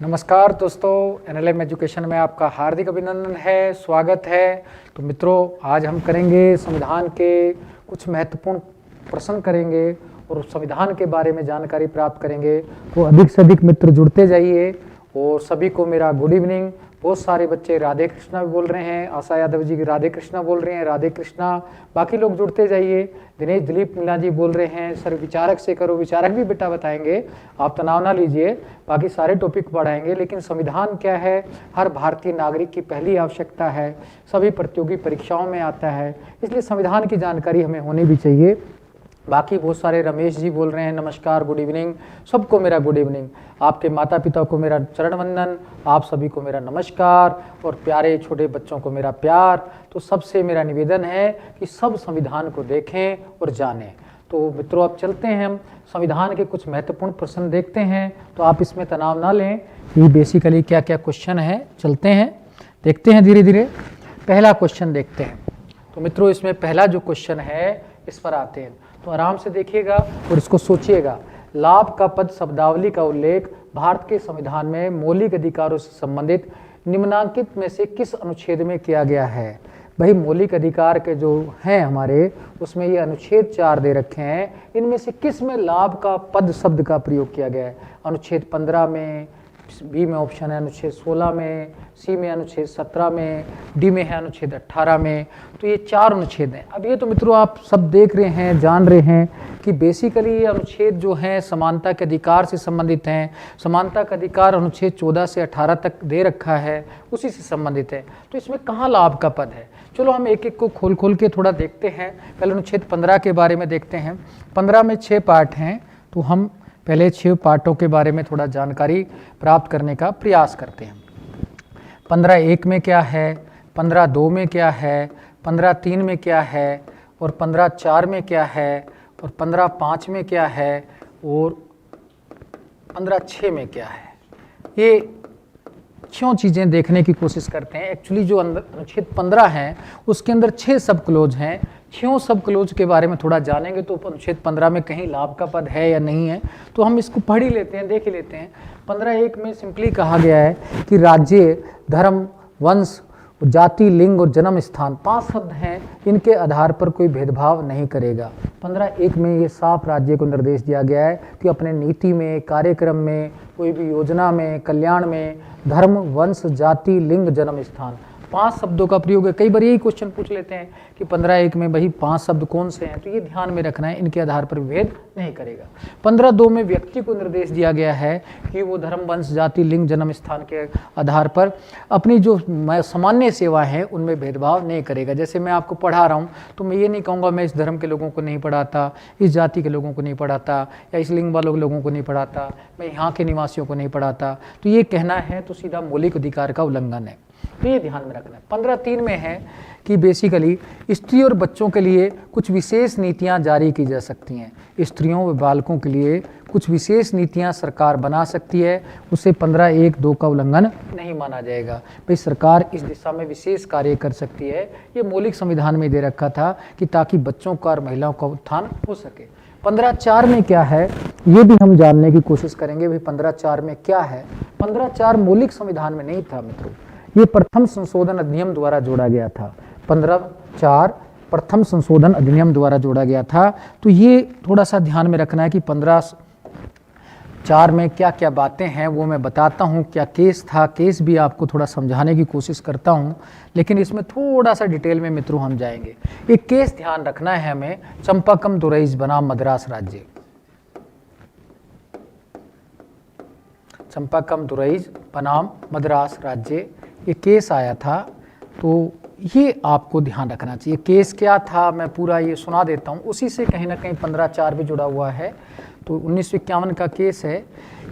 नमस्कार दोस्तों, NLM education में आपका हार्दिक अभिनंदन है, स्वागत है। तो मित्रों, आज हम करेंगे संविधान के कुछ महत्वपूर्ण प्रश्न करेंगे और संविधान के बारे में जानकारी प्राप्त करेंगे। तो अधिक से अधिक मित्र जुड़ते जाइए और सभी को मेरा गुड इवनिंग। बहुत सारे बच्चे राधे कृष्णा भी बोल रहे हैं, आशा यादव जी राधे कृष्णा बोल रहे हैं, राधे कृष्णा। बाकी लोग जुड़ते जाइए। दिनेश दिलीप मीना जी बोल रहे हैं सर विचारक से करो, विचारक भी बेटा बताएंगे, आप तनाव ना लीजिए, बाकी सारे टॉपिक पढ़ाएंगे। लेकिन संविधान क्या है, हर भारतीय नागरिक की पहली आवश्यकता है, सभी प्रतियोगी परीक्षाओं में आता है, इसलिए संविधान की जानकारी हमें होनी भी चाहिए। बाकी बहुत सारे रमेश जी बोल रहे हैं नमस्कार, गुड इवनिंग, सबको मेरा गुड इवनिंग। आपके माता पिता को मेरा चरण वंदन, आप सभी को मेरा नमस्कार और प्यारे छोटे बच्चों को मेरा प्यार। तो सबसे मेरा निवेदन है कि सब संविधान को देखें और जानें। तो मित्रों, अब चलते हैं, हम संविधान के कुछ महत्वपूर्ण प्रश्न देखते हैं। तो आप इसमें तनाव ना लें कि बेसिकली क्या क्या क्वेश्चन है। चलते हैं, देखते हैं धीरे धीरे। पहला क्वेश्चन देखते हैं। तो मित्रों, इसमें पहला जो क्वेश्चन है इस पर आते हैं, तो आराम से देखिएगा और इसको सोचिएगा। लाभ का पद शब्दावली का उल्लेख भारत के संविधान में मौलिक अधिकारों से संबंधित निम्नांकित में से किस अनुच्छेद में किया गया है। भाई, मौलिक अधिकार के जो हैं हमारे, उसमें ये अनुच्छेद 4 दे रखे हैं, इनमें से किस में लाभ का पद शब्द का प्रयोग किया गया है। अनुच्छेद 15 में, बी में ऑप्शन है अनुच्छेद 16 में, सी में अनुच्छेद 17 में, डी में है अनुच्छेद 18 में। तो ये 4 अनुच्छेद हैं। अब ये तो मित्रों आप सब देख रहे हैं, जान रहे हैं कि बेसिकली ये अनुच्छेद जो हैं समानता के अधिकार से संबंधित हैं। समानता का अधिकार अनुच्छेद 14 से 18 तक दे रखा है, उसी से संबंधित है। तो इसमें कहाँ लाभ का पद है, चलो हम एक एक को खोल खोल के थोड़ा देखते हैं। पहले अनुच्छेद 15 के बारे में देखते हैं। 15 में 6 पार्ट हैं, तो हम पहले 6 पार्टों के बारे में थोड़ा जानकारी प्राप्त करने का प्रयास करते हैं। 15.1 में क्या है, 15.2 में क्या है, 15.3 में क्या है, और 15.4 में क्या है, और 15.5 में क्या है, और 15.6 में क्या है। ये क्यों चीज़ें देखने की कोशिश करते हैं। एक्चुअली जो अनुच्छेद 15 है उसके अंदर 6 सब क्लोज हैं। 6 सब क्लोज के बारे में थोड़ा जानेंगे तो अनुच्छेद 15 में कहीं लाभ का पद है या नहीं है, तो हम इसको पढ़ ही लेते हैं, देख ही लेते हैं। 15.1 में सिंपली कहा गया है कि राज्य, धर्म, वंश, जाति, लिंग और जन्म स्थान, 5 शब्द हैं, इनके आधार पर कोई भेदभाव नहीं करेगा। 15.1 में ये साफ राज्य को निर्देश दिया गया है कि अपने नीति में, कार्यक्रम में, कोई भी योजना में, कल्याण में धर्म, वंश, जाति, लिंग, जन्म स्थान, 5 शब्दों का प्रयोग है। कई बार यही क्वेश्चन पूछ लेते हैं कि 15.1 में भाई 5 शब्द कौन से हैं, तो ये ध्यान में रखना है, इनके आधार पर भेद नहीं करेगा। 15.2 में व्यक्ति को निर्देश दिया गया है कि वो धर्म, वंश, जाति, लिंग, जन्म स्थान के आधार पर अपनी जो सामान्य सेवा है उनमें भेदभाव नहीं करेगा। जैसे मैं आपको पढ़ा रहा हूँ तो मैं ये नहीं कहूँगा मैं इस धर्म के लोगों को नहीं पढ़ाता, इस जाति के लोगों को नहीं पढ़ाता, या इस लिंग वालों लोगों को नहीं पढ़ाता, मैं यहाँ के निवासियों को नहीं पढ़ाता। तो ये कहना है तो सीधा मौलिक अधिकार का उल्लंघन है, तो ये ध्यान में रखना है। 15.3 में है कि बेसिकली स्त्री और बच्चों के लिए कुछ विशेष नीतियां जारी की जा सकती हैं। स्त्रियों व बालकों के लिए कुछ विशेष नीतियां सरकार बना सकती है, उसे 15.1.2 का उल्लंघन नहीं माना जाएगा। भाई, सरकार इस दिशा में विशेष कार्य कर सकती है, ये मौलिक संविधान में दे रखा था कि ताकि बच्चों का और महिलाओं का उत्थान हो सके। 15.4 में क्या है ये भी हम जानने की कोशिश करेंगे। भाई 15.4 में क्या है। 15.4 मौलिक संविधान में नहीं था मित्रों, ये प्रथम संशोधन अधिनियम द्वारा जोड़ा गया था। 15.4 प्रथम संशोधन अधिनियम द्वारा जोड़ा गया था। तो ये थोड़ा सा ध्यान में रखना है कि 15.4 में क्या क्या बातें हैं वो मैं बताता हूँ। क्या केस था, केस भी आपको थोड़ा समझाने की कोशिश करता हूँ, लेकिन इसमें थोड़ा सा डिटेल में मित्रों हम जाएंगे। एक केस ध्यान रखना है हमें, चंपाकम दुरईज बनाम मद्रास राज्य। चंपाकम दुरईज बनाम मद्रास राज्य, ये केस आया था, तो ये आपको ध्यान रखना चाहिए। केस क्या था मैं पूरा ये सुना देता हूँ, उसी से कहीं ना कहीं 15.4 भी जुड़ा हुआ है। तो 1951 का केस है।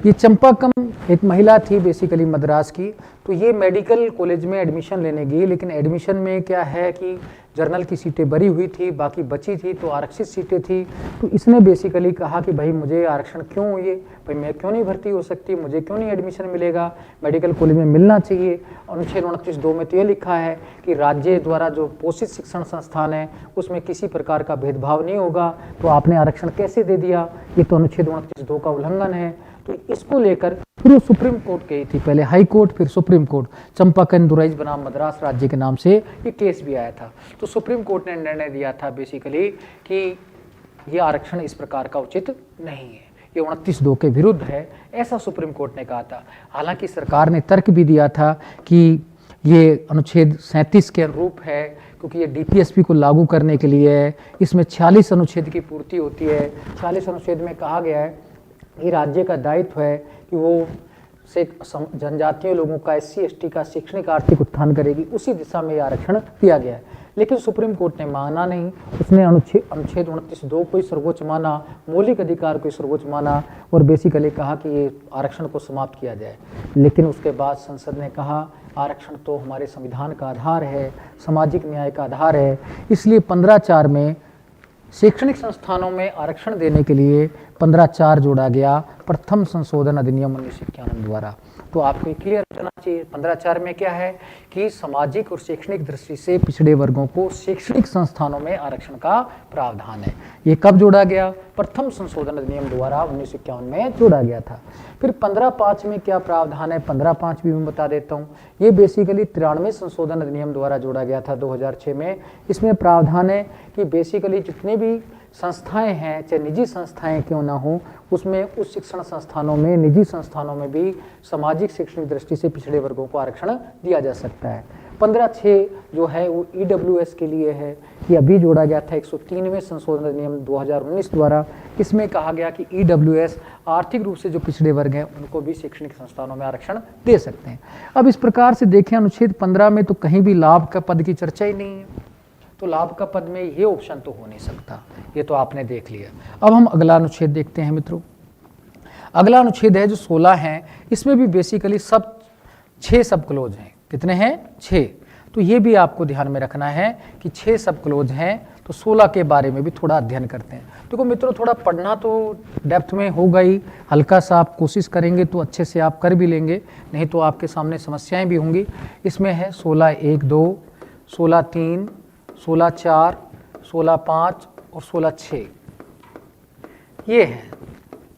ये चंपाकम एक महिला थी बेसिकली मद्रास की, तो ये मेडिकल कॉलेज में एडमिशन लेने गई, लेकिन एडमिशन में क्या है कि जर्नल की सीटें भरी हुई थी, बाकी बची थी तो आरक्षित सीटें थी। तो इसने बेसिकली कहा कि भाई मुझे आरक्षण क्यों हुई, भाई मैं क्यों नहीं भर्ती हो सकती, मुझे क्यों नहीं एडमिशन मिलेगा, मेडिकल कॉलेज में मिलना चाहिए। अनुच्छेद 29.2 में तो ये लिखा है कि राज्य द्वारा जो पोषित शिक्षण संस्थान है उसमें किसी प्रकार का भेदभाव नहीं होगा, तो आपने आरक्षण कैसे दे दिया, ये तो अनुच्छेद 29.2 का उल्लंघन है। तो इसको लेकर फिर वो सुप्रीम कोर्ट गई थी, पहले हाई कोर्ट फिर सुप्रीम कोर्ट। चंपाकन दुराइज बनाम मद्रास राज्य के नाम से ये केस भी आया था। तो सुप्रीम कोर्ट ने निर्णय दिया था बेसिकली कि ये आरक्षण इस प्रकार का उचित नहीं है, ये 29(2) के विरुद्ध है, ऐसा सुप्रीम कोर्ट ने कहा था। हालांकि सरकार ने तर्क भी दिया था कि ये अनुच्छेद 37 के अनुरूप है, क्योंकि ये डीपीएसपी को लागू करने के लिए है, इसमें 46 अनुच्छेद की पूर्ति होती है। 46 अनुच्छेद में कहा गया है कि राज्य का दायित्व है कि वो से जनजातीय लोगों का, SC ST का शैक्षणिक आर्थिक उत्थान करेगी, उसी दिशा में ये आरक्षण दिया गया है। लेकिन सुप्रीम कोर्ट ने माना नहीं, उसने अनुच्छेद 29(2) को ही सर्वोच्च माना, मौलिक अधिकार को ही सर्वोच्च माना और बेसिकली कहा कि ये आरक्षण को समाप्त किया जाए। लेकिन उसके बाद संसद ने कहा आरक्षण तो हमारे संविधान का आधार है, सामाजिक न्याय का आधार है, इसलिए 15(4) में शैक्षणिक संस्थानों में आरक्षण देने के लिए 15(4) जोड़ा गया प्रथम संशोधन अधिनियम 1951 द्वारा। तो आपको ये क्लियर होना चाहिए 15(4) में क्या है कि सामाजिक और शैक्षणिक दृष्टि से पिछड़े वर्गों को शैक्षणिक संस्थानों में आरक्षण का प्रावधान है। ये कब जोड़ा गया? प्रथम संशोधन अधिनियम द्वारा 1951 में जोड़ा गया था। फिर 15(5) में क्या प्रावधान है? 15(5) भी मैं बता देता हूँ। ये बेसिकली 93 संशोधन अधिनियम द्वारा जोड़ा गया था 2006 में। इसमें प्रावधान है कि बेसिकली जितने भी संस्थाएं हैं, चाहे निजी संस्थाएं क्यों ना हो, उसमें उस शिक्षण संस्थानों में, निजी संस्थानों में भी सामाजिक शैक्षणिक दृष्टि से पिछड़े वर्गों को आरक्षण दिया जा सकता है। 15(6) जो है वो EWS के लिए है, ये अभी जोड़ा गया था 103वें संशोधन अधिनियम 2019 द्वारा। इसमें कहा गया कि EWS आर्थिक रूप से जो पिछड़े वर्ग हैं उनको भी शैक्षणिक संस्थानों में आरक्षण दे सकते हैं। अब इस प्रकार से देखें अनुच्छेद 15 में तो कहीं भी लाभ का पद की चर्चा ही नहीं है, तो लाभ का पद में ये ऑप्शन तो हो नहीं सकता, ये तो आपने देख लिया। अब हम अगला अनुच्छेद देखते हैं मित्रों। अगला अनुच्छेद है जो 16 है, इसमें भी बेसिकली 6 सब क्लोज हैं। कितने हैं? 6। तो ये भी आपको ध्यान में रखना है कि 6 सब क्लोज हैं। तो 16 के बारे में भी थोड़ा अध्ययन करते हैं। देखो मित्रों, थोड़ा पढ़ना तो डेप्थ में होगा ही, हल्का सा आप कोशिश करेंगे तो अच्छे से आप कर भी लेंगे, नहीं तो आपके सामने समस्याएं भी होंगी। इसमें है 16(1)(2), 16(3), 16(4), 16(5) और 16(6), ये है।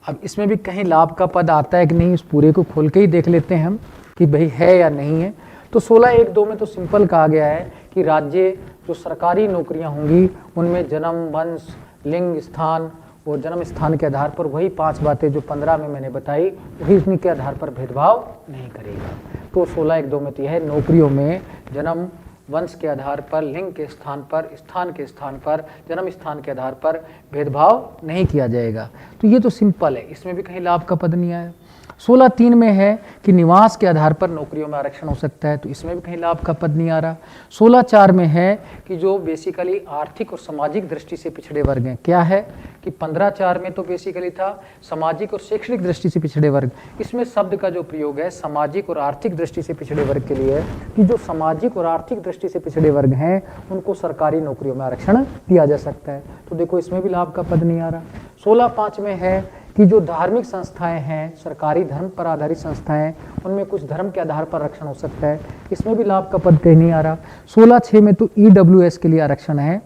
अब इसमें भी कहीं लाभ का पद आता है कि नहीं, उस पूरे को खोल के ही देख लेते हैं हम कि भाई है या नहीं है। तो 16(1)(2) में तो सिंपल कहा गया है कि राज्य जो सरकारी नौकरियां होंगी उनमें जन्म, वंश, लिंग, स्थान और जन्म स्थान के आधार पर वही 5 बातें जो 15 में मैंने बताई, वही उनके आधार पर भेदभाव नहीं करेगा। तो 16(1)(2) में तो यह है नौकरियों में जन्म, वंश के आधार पर, लिंग के स्थान पर, स्थान के स्थान पर, जन्म स्थान के आधार पर भेदभाव नहीं किया जाएगा। तो ये तो सिंपल है, इसमें भी कहीं लाभ का पद नहीं आया। 16(3) में है कि निवास के आधार पर नौकरियों में आरक्षण हो सकता है, तो इसमें भी कहीं लाभ का पद नहीं आ रहा। 16(4) में है कि जो बेसिकली आर्थिक और सामाजिक दृष्टि से पिछड़े वर्ग हैं, क्या है कि 15(4) में तो बेसिकली था सामाजिक और शैक्षणिक दृष्टि से पिछड़े वर्ग। इसमें शब्द का जो प्रयोग है सामाजिक और आर्थिक दृष्टि से पिछड़े वर्ग के लिए है कि जो सामाजिक और आर्थिक दृष्टि से पिछड़े वर्ग हैं उनको सरकारी नौकरियों में आरक्षण दिया जा सकता है। तो देखो इसमें भी लाभ का पद नहीं आ रहा। 16(5) में है कि जो धार्मिक संस्थाएं हैं, सरकारी धर्म पर आधारित संस्थाएं, उनमें कुछ धर्म के आधार पर आरक्षण हो सकता है, इसमें भी लाभ का पद कहीं नहीं आ रहा। 16(6) में तो EWS के लिए आरक्षण है।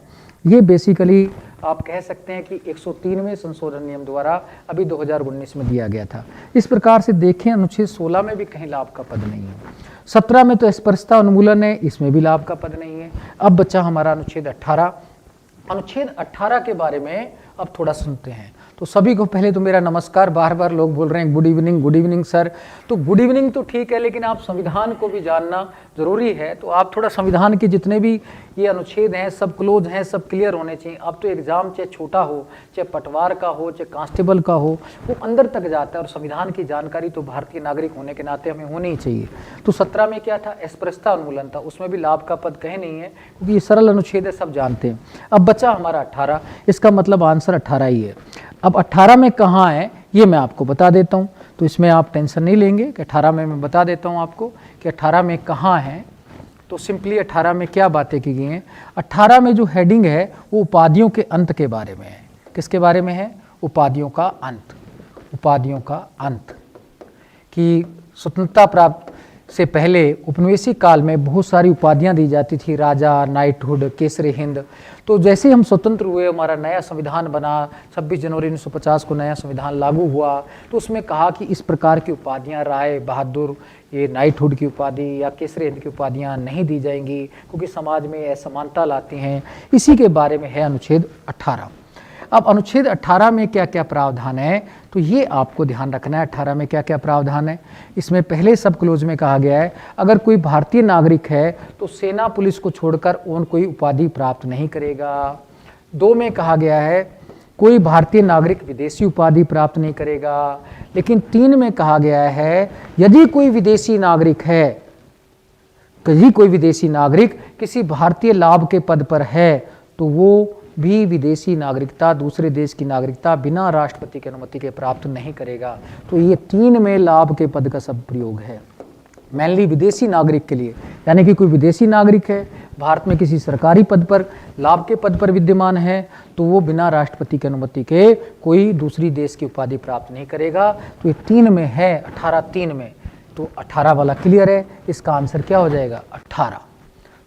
ये बेसिकली आप कह सकते हैं कि 103वें संशोधन नियम द्वारा अभी 2019 में दिया गया था। इस प्रकार से देखें अनुच्छेद 16 में भी कहीं लाभ का पद नहीं है। 17 में तो स्पर्शता उन्मूलन है, इसमें भी लाभ का पद नहीं है। अब बचा हमारा अनुच्छेद 18। अनुच्छेद 18 के बारे में अब थोड़ा सुनते हैं। तो सभी को पहले तो मेरा नमस्कार। बार बार लोग बोल रहे हैं गुड इवनिंग सर। तो गुड इवनिंग तो ठीक है, लेकिन आप संविधान को भी जानना जरूरी है। तो आप थोड़ा संविधान के जितने भी ये अनुच्छेद हैं सब क्लोज हैं, सब क्लियर होने चाहिए। अब तो एग्जाम चाहे छोटा हो, चाहे पटवार का हो, चाहे कांस्टेबल का हो, वो अंदर तक जाता है और संविधान की जानकारी तो भारतीय नागरिक होने के नाते हमें होनी ही चाहिए। तो 17 में क्या था? स्पर्शता उन्मूलन था, उसमें भी लाभ का पद कहीं नहीं है क्योंकि ये सरल अनुच्छेद है, सब जानते हैं। अब बचा हमारा 18, इसका मतलब आंसर 18 ही है। अब 18 में कहाँ है ये मैं आपको बता देता हूँ, तो इसमें आप टेंशन नहीं लेंगे कि 18 में मैं बता देता हूँ आपको कि 18 में कहाँ है। तो सिंपली 18 में क्या बातें की गई हैं? 18 में जो हेडिंग है वो उपाधियों के अंत के बारे में है। किसके बारे में है? उपाधियों का अंत। उपाधियों का अंत कि स्वतंत्रता प्राप्त से पहले उपनिवेशी काल में बहुत सारी उपाधियां दी जाती थी, राजा, नाइटहुड, केसरी हिंद। तो जैसे ही हम स्वतंत्र हुए, हमारा नया संविधान बना, 26 जनवरी 1950 को नया संविधान लागू हुआ, तो उसमें कहा कि इस प्रकार की उपाधियां राय बहादुर, ये नाइटहुड की उपाधि या केसरी हिंद की उपाधियां नहीं दी जाएंगी क्योंकि समाज में असमानता लाती हैं। इसी के बारे में है अनुच्छेद 18। अब अनुच्छेद 18 में क्या क्या प्रावधान है, तो ये आपको ध्यान रखना है। 18 में क्या क्या प्रावधान है, इसमें पहले सब क्लोज में कहा गया है अगर कोई भारतीय नागरिक है तो सेना पुलिस को छोड़कर और कोई उपाधि प्राप्त नहीं करेगा। 2 में कहा गया है कोई भारतीय नागरिक विदेशी उपाधि प्राप्त नहीं करेगा। लेकिन 3 में कहा गया है यदि कोई विदेशी नागरिक है, यदि कोई विदेशी नागरिक किसी भारतीय लाभ के पद पर है तो वो भी विदेशी नागरिकता, दूसरे देश की नागरिकता बिना राष्ट्रपति की अनुमति के प्राप्त नहीं करेगा। तो ये 3 में लाभ के पद का सब प्रयोग है, मेनली विदेशी नागरिक के लिए। यानी कि कोई विदेशी नागरिक है, भारत में किसी सरकारी पद पर, लाभ के पद पर विद्यमान है, तो वो बिना राष्ट्रपति की अनुमति के कोई दूसरी देश की उपाधि प्राप्त नहीं करेगा। तो ये 3 में है, 18(3) में। तो 18 वाला क्लियर है, इसका आंसर क्या हो जाएगा 18।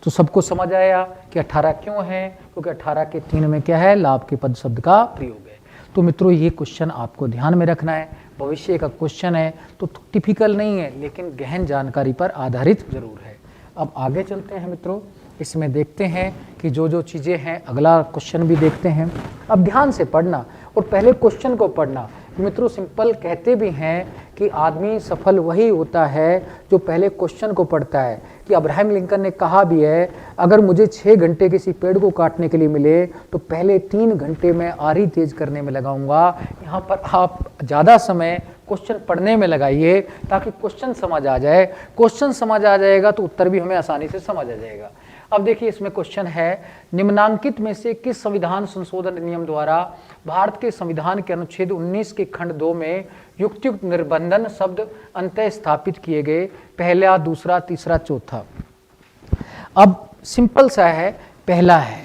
तो सबको समझ आया कि 18 क्यों है, क्योंकि 18 के 3 में क्या है, लाभ के पद शब्द का प्रयोग है। तो मित्रों ये क्वेश्चन आपको ध्यान में रखना है, भविष्य का क्वेश्चन है तो टिपिकल नहीं है लेकिन गहन जानकारी पर आधारित जरूर है। अब आगे चलते हैं मित्रों, इसमें देखते हैं कि जो जो चीज़ें हैं, अगला क्वेश्चन भी देखते हैं। अब ध्यान से पढ़ना और पहले क्वेश्चन को पढ़ना। मित्रों सिंपल कहते भी हैं कि आदमी सफल वही होता है जो पहले क्वेश्चन को पढ़ता है। कि अब्राहम लिंकन ने कहा भी है अगर मुझे 6 घंटे किसी पेड़ को काटने के लिए मिले तो पहले 3 घंटे मैं आरी तेज करने में लगाऊंगा। यहाँ पर आप ज़्यादा समय क्वेश्चन पढ़ने में लगाइए ताकि क्वेश्चन समझ आ जाए। क्वेश्चन समझ आ जाएगा तो उत्तर भी हमें आसानी से समझ आ जाएगा। अब देखिए इसमें क्वेश्चन है निम्नांकित में से किस संविधान संशोधन अधिनियम द्वारा भारत के संविधान के अनुच्छेद 19 के खंड 2 में युक्तियुक्त निर्बंधन शब्द अंतः स्थापित किए गए, पहला, दूसरा, तीसरा, चौथा। अब सिंपल सा है, पहला है,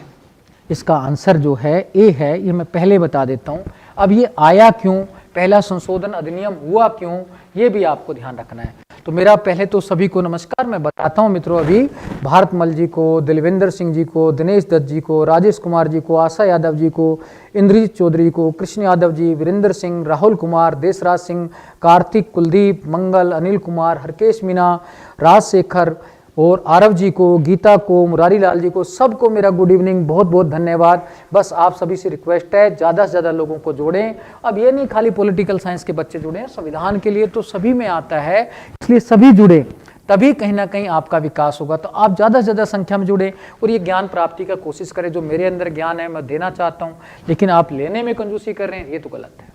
इसका आंसर जो है ए है, ये मैं पहले बता देता हूं। अब ये आया क्यों, पहला संशोधन अधिनियम हुआ क्यों, ये भी आपको ध्यान रखना है। तो मेरा पहले तो सभी को नमस्कार, मैं बताता हूं मित्रों, अभी भारत मल जी को, दिलविंदर सिंह जी को, दिनेश दत्त जी को, राजेश कुमार जी को, आशा यादव जी को, इंद्रजीत चौधरी को, कृष्ण यादव जी, वीरेंद्र सिंह, राहुल कुमार, देशराज सिंह, कार्तिक, कुलदीप, मंगल, अनिल कुमार, हरकेश मीना, राजशेखर और आरव जी को, गीता को, मुरारी लाल जी को, सबको मेरा गुड इवनिंग, बहुत बहुत धन्यवाद। बस आप सभी से रिक्वेस्ट है ज़्यादा से ज़्यादा लोगों को जोड़ें। अब ये नहीं खाली पॉलिटिकल साइंस के बच्चे जुड़े, संविधान के लिए तो सभी में आता है, इसलिए सभी जुड़े, तभी कहीं ना कहीं आपका विकास होगा। तो आप ज़्यादा से ज़्यादा संख्या में जुड़े और ये ज्ञान प्राप्ति का कोशिश करें। जो मेरे अंदर ज्ञान है मैं देना चाहता हूँ, लेकिन आप लेने में कंजूसी कर रहे हैं, ये तो गलत है।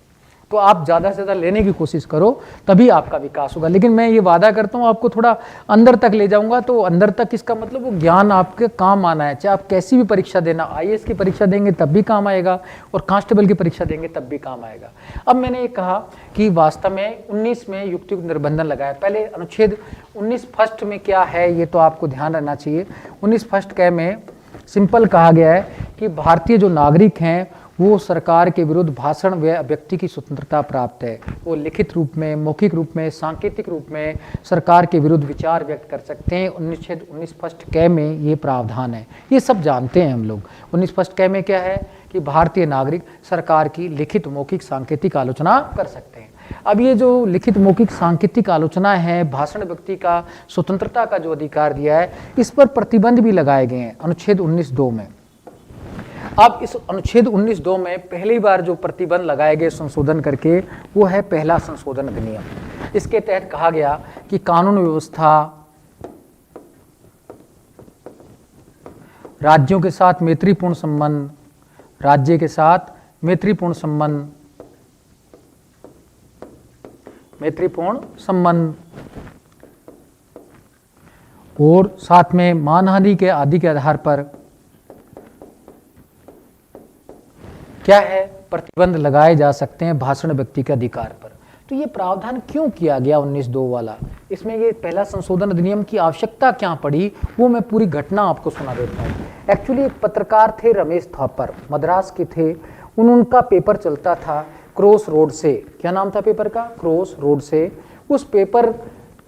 तो आप ज़्यादा से ज़्यादा लेने की कोशिश करो, तभी आपका विकास होगा। लेकिन मैं ये वादा करता हूँ आपको थोड़ा अंदर तक ले जाऊंगा। तो अंदर तक इसका मतलब वो ज्ञान आपके काम आना है। चाहे आप कैसी भी परीक्षा देना, IAS की परीक्षा देंगे तब भी काम आएगा और कांस्टेबल की परीक्षा देंगे तब भी काम आएगा। अब मैंने ये कहा कि वास्तव में 19 में युक्तियुक्त निर्बंधन लगाया। पहले अनुच्छेद 19 फर्स्ट में क्या है ये तो आपको ध्यान रखना चाहिए। 19 फर्स्ट क में सिंपल कहा गया है कि भारतीय जो नागरिक हैं वो सरकार के विरुद्ध भाषण व व्यक्ति की स्वतंत्रता प्राप्त है। वो लिखित रूप में, मौखिक रूप में, सांकेतिक रूप में सरकार के विरुद्ध विचार व्यक्त कर सकते हैं। 19 फर्स्ट क में ये प्रावधान है, ये सब जानते हैं हम लोग। 19 फर्स्ट क में क्या है कि भारतीय नागरिक सरकार की लिखित, मौखिक, सांकेतिक आलोचना कर सकते हैं। अब ये जो लिखित, मौखिक, सांकेतिक आलोचना है, भाषण व्यक्ति का स्वतंत्रता का जो अधिकार दिया है, इस पर प्रतिबंध भी लगाए गए हैं अनुच्छेद 19(2) में। अब इस अनुच्छेद 19(2) में पहली बार जो प्रतिबंध लगाए गए संशोधन करके, वो है पहला संशोधन अधिनियम। इसके तहत कहा गया कि कानून व्यवस्था, राज्यों के साथ मैत्रीपूर्ण संबंध, राज्य के साथ मैत्रीपूर्ण संबंध और साथ में मानहानि के आदि के आधार पर क्या है, प्रतिबंध लगाए जा सकते हैं भाषण व्यक्ति के अधिकार पर। तो ये प्रावधान क्यों किया गया 19(2) वाला, इसमें ये पहला संशोधन अधिनियम की आवश्यकता क्या पड़ी, वो मैं पूरी घटना आपको सुना देता हूँ। एक्चुअली एक पत्रकार थे रमेश थापर, मद्रास के थे। उनका पेपर चलता था क्रॉस रोड से। क्या नाम था पेपर का? क्रॉस रोड से। उस पेपर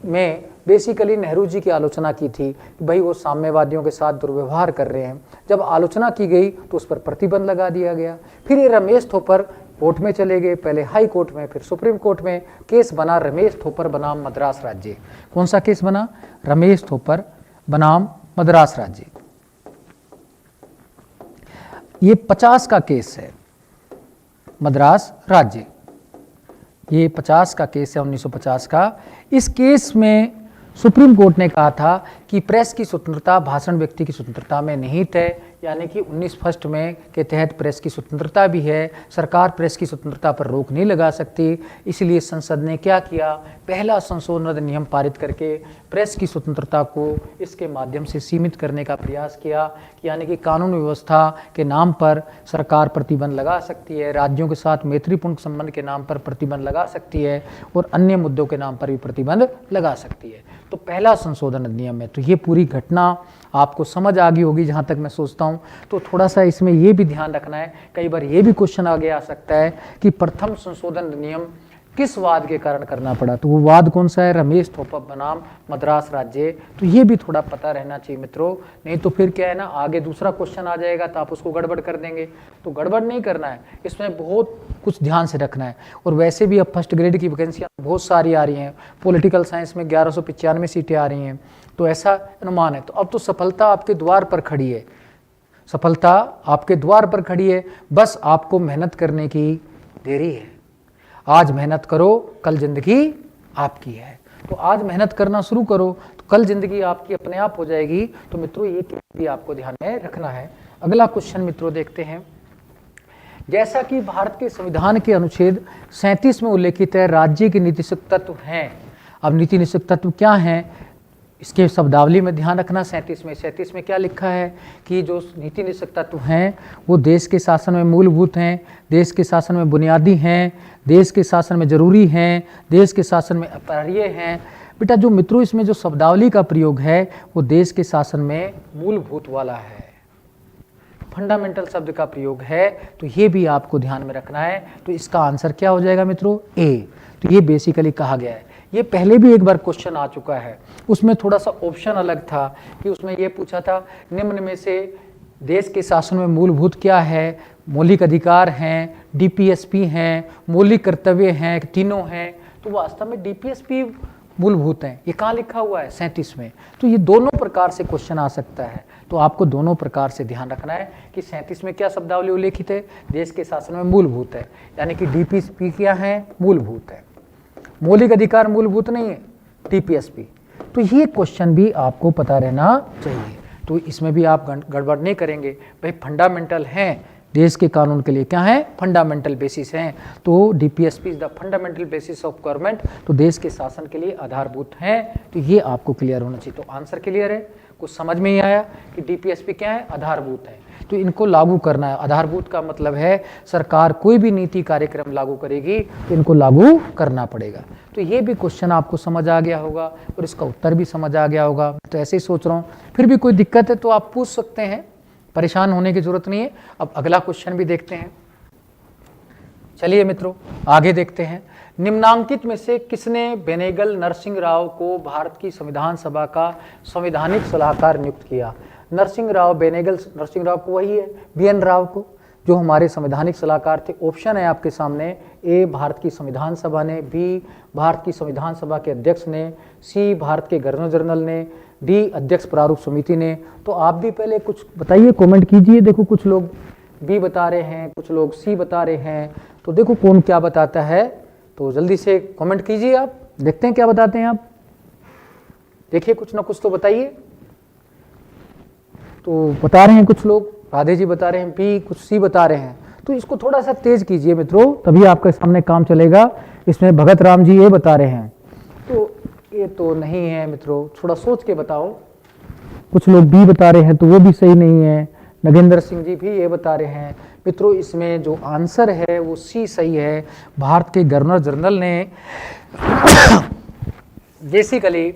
में बेसिकली नेहरू जी की आलोचना की थी कि भाई वो साम्यवादियों के साथ दुर्व्यवहार कर रहे हैं। जब आलोचना की गई तो उस पर प्रतिबंध लगा दिया गया। फिर ये रमेश थोपर कोर्ट में चले गए, पहले हाई कोर्ट में फिर सुप्रीम कोर्ट में। केस बना रमेश थोपर बनाम मद्रास राज्य। कौन सा केस बना? रमेश थोपर बनाम मद्रास राज्य। ये 50 का केस है, मद्रास राज्य। ये 50 का केस है, 1950 का। इस केस में सुप्रीम कोर्ट ने कहा था कि प्रेस की स्वतंत्रता भाषण व्यक्ति की स्वतंत्रता में निहित है, यानी कि 19 फर्स्ट में के तहत प्रेस की स्वतंत्रता भी है। सरकार प्रेस की स्वतंत्रता पर रोक नहीं लगा सकती। इसलिए संसद ने क्या किया? पहला संशोधन अधिनियम पारित करके प्रेस की स्वतंत्रता को इसके माध्यम से सीमित करने का प्रयास किया, यानी कि कानून व्यवस्था के नाम पर सरकार प्रतिबंध लगा सकती है, राज्यों के साथ मैत्रीपूर्ण संबंध के नाम पर प्रतिबंध लगा सकती है और अन्य मुद्दों के नाम पर भी प्रतिबंध लगा सकती है। तो पहला संशोधन अधिनियम है। तो ये पूरी घटना आपको समझ आ गई होगी जहाँ तक मैं सोचता हूँ। तो थोड़ा सा इसमें ये भी ध्यान रखना है, कई बार ये भी क्वेश्चन आगे आ सकता है कि प्रथम संशोधन अधिनियम किस वाद के कारण करना पड़ा। तो वो वाद कौन सा है? रमेश थोपर बनाम मद्रास राज्य। तो ये भी थोड़ा पता रहना चाहिए मित्रों, नहीं तो फिर क्या है ना, आगे दूसरा क्वेश्चन आ जाएगा तो आप उसको गड़बड़ कर देंगे। तो गड़बड़ नहीं करना है, इसमें बहुत कुछ ध्यान से रखना है। और वैसे भी अब फर्स्ट ग्रेड की वैकेंसियाँ बहुत सारी आ रही हैं। पॉलिटिकल साइंस में 1195 सीटें आ रही हैं, तो ऐसा अनुमान है। तो अब तो सफलता आपके द्वार पर खड़ी है, सफलता आपके द्वार पर खड़ी है। बस आपको मेहनत करने की देरी है। आज मेहनत करो, कल जिंदगी आपकी है। तो आज मेहनत करना शुरू करो तो कल जिंदगी आपकी अपने आप हो जाएगी। तो मित्रों ये भी आपको ध्यान में रखना है। अगला क्वेश्चन मित्रों देखते हैं। जैसा कि भारत के संविधान के अनुच्छेद 37 में उल्लेखित है, राज्य के नीतिशक तत्व हैं। अब नीति निषेध तत्व क्या हैं, इसके शब्दावली में ध्यान रखना। 37 में क्या लिखा है कि जो नीति निषेध तत्व हैं वो देश के शासन में मूलभूत हैं, देश के शासन में बुनियादी हैं, देश के शासन में जरूरी हैं, देश के शासन में अपरिहार्य हैं। बेटा जो मित्रों इसमें जो शब्दावली का प्रयोग है वो देश के शासन में मूलभूत वाला है, फंडामेंटल शब्द का प्रयोग है। तो ये भी आपको ध्यान में रखना है। तो इसका आंसर क्या हो जाएगा मित्रों? ए। तो ये बेसिकली कहा गया है। ये पहले भी एक बार क्वेश्चन आ चुका है, उसमें थोड़ा सा ऑप्शन अलग था कि उसमें ये पूछा था निम्न में से देश के शासन में मूलभूत क्या है? मौलिक अधिकार हैं, डीपीएसपी हैं, मौलिक कर्तव्य हैं, तीनों हैं। तो वास्तव में डीपीएसपी मूलभूत हैं। ये कहाँ लिखा हुआ है? 37 में। तो ये दोनों प्रकार से क्वेश्चन आ सकता है। तो आपको दोनों प्रकार से ध्यान रखना है कि 37 में क्या शब्दावली उल्लेखित है? देश के शासन में मूलभूत है, यानी कि डीपीएसपी क्या है? मूलभूत है। मौलिक अधिकार मूलभूत नहीं है, डीपीएसपी। तो ये क्वेश्चन भी आपको पता रहना चाहिए। तो इसमें भी आप गड़बड़ नहीं करेंगे। भाई फंडामेंटल हैं देश के कानून के लिए, क्या है? फंडामेंटल बेसिस हैं। तो DPSP is the fundamental basis of government. तो देश के शासन के लिए आधारभूत हैं। तो ये आपको क्लियर होना चाहिए। तो आंसर क्लियर है? कुछ समझ में ही आया कि डीपीएसपी क्या है? आधारभूत है। तो इनको लागू करना है। आधारभूत का मतलब है सरकार कोई भी नीति कार्यक्रम लागू करेगी तो इनको लागू करना पड़ेगा। तो ये भी क्वेश्चन आपको समझ आ गया होगा और इसका उत्तर भी समझ आ गया होगा। तो ऐसे ही सोच रहा हूँ, फिर भी कोई दिक्कत है तो आप पूछ सकते हैं, परेशान होने की जरूरत नहीं है। अब अगला क्वेश्चन भी देखते हैं। चलिए मित्रों आगे देखते हैं। निम्नांकित में से किसने बेनेगल नरसिंह राव को भारत की संविधान सभा का संवैधानिक सलाहकार नियुक्त किया? नरसिंह राव, बेनेगल नरसिंह राव को वही है, बीएन राव को, जो हमारे संवैधानिक सलाहकार थे। ऑप्शन है आपके सामने, ए भारत की संविधान सभा ने, बी भारत की संविधान सभा के अध्यक्ष ने, सी भारत के गवर्नर जनरल ने, डी अध्यक्ष प्रारूप समिति ने। तो आप भी पहले कुछ बताइए, कमेंट कीजिए। देखो कुछ लोग बी बता रहे हैं, कुछ लोग सी बता रहे हैं। तो देखो कौन क्या बताता है, तो जल्दी से कमेंट कीजिए। आप देखते हैं क्या बताते हैं आप। देखिए कुछ ना कुछ तो बताइए। तो बता रहे हैं कुछ लोग, राधे जी बता रहे हैं बी, कुछ सी बता रहे हैं। तो इसको थोड़ा सा तेज कीजिए मित्रों, तभी आपके सामने काम चलेगा। इसमें भगत राम जी ये बता रहे हैं, तो ये तो नहीं है मित्रों, थोड़ा सोच के बताओ। कुछ लोग बी बता रहे हैं तो वो भी सही नहीं है। नगेंद्र सिंह जी भी ये बता रहे हैं। मित्रों इसमें जो आंसर है वो सी सही है। भारत के गवर्नर जनरल ने बेसिकली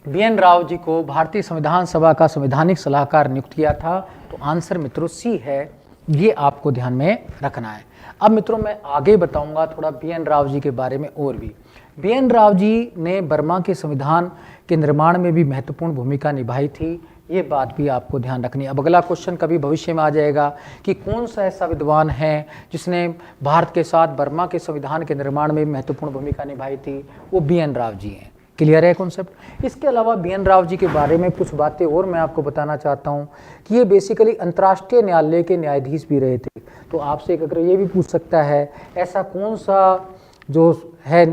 बीएन राव जी को भारतीय संविधान सभा का संवैधानिक सलाहकार नियुक्त किया था। तो आंसर मित्रों सी है। ये आपको ध्यान में रखना है। अब मित्रों मैं आगे बताऊंगा थोड़ा बीएन राव जी के बारे में और भी। BN राव जी ने बर्मा के संविधान के निर्माण में भी महत्वपूर्ण भूमिका निभाई थी, ये बात भी आपको ध्यान रखनी है। अब अगला क्वेश्चन कभी भविष्य में आ जाएगा कि कौन सा ऐसा विद्वान है जिसने भारत के साथ बर्मा के संविधान के निर्माण में महत्वपूर्ण भूमिका निभाई थी, वो BN राव जी हैं। क्लियर है कॉन्सेप्ट। इसके अलावा BN राव जी के बारे में कुछ बातें और मैं आपको बताना चाहता हूँ कि ये बेसिकली अंतर्राष्ट्रीय न्यायालय के न्यायाधीश भी रहे थे। तो आपसे अगर ये भी पूछ सकता है ऐसा कौन सा जो है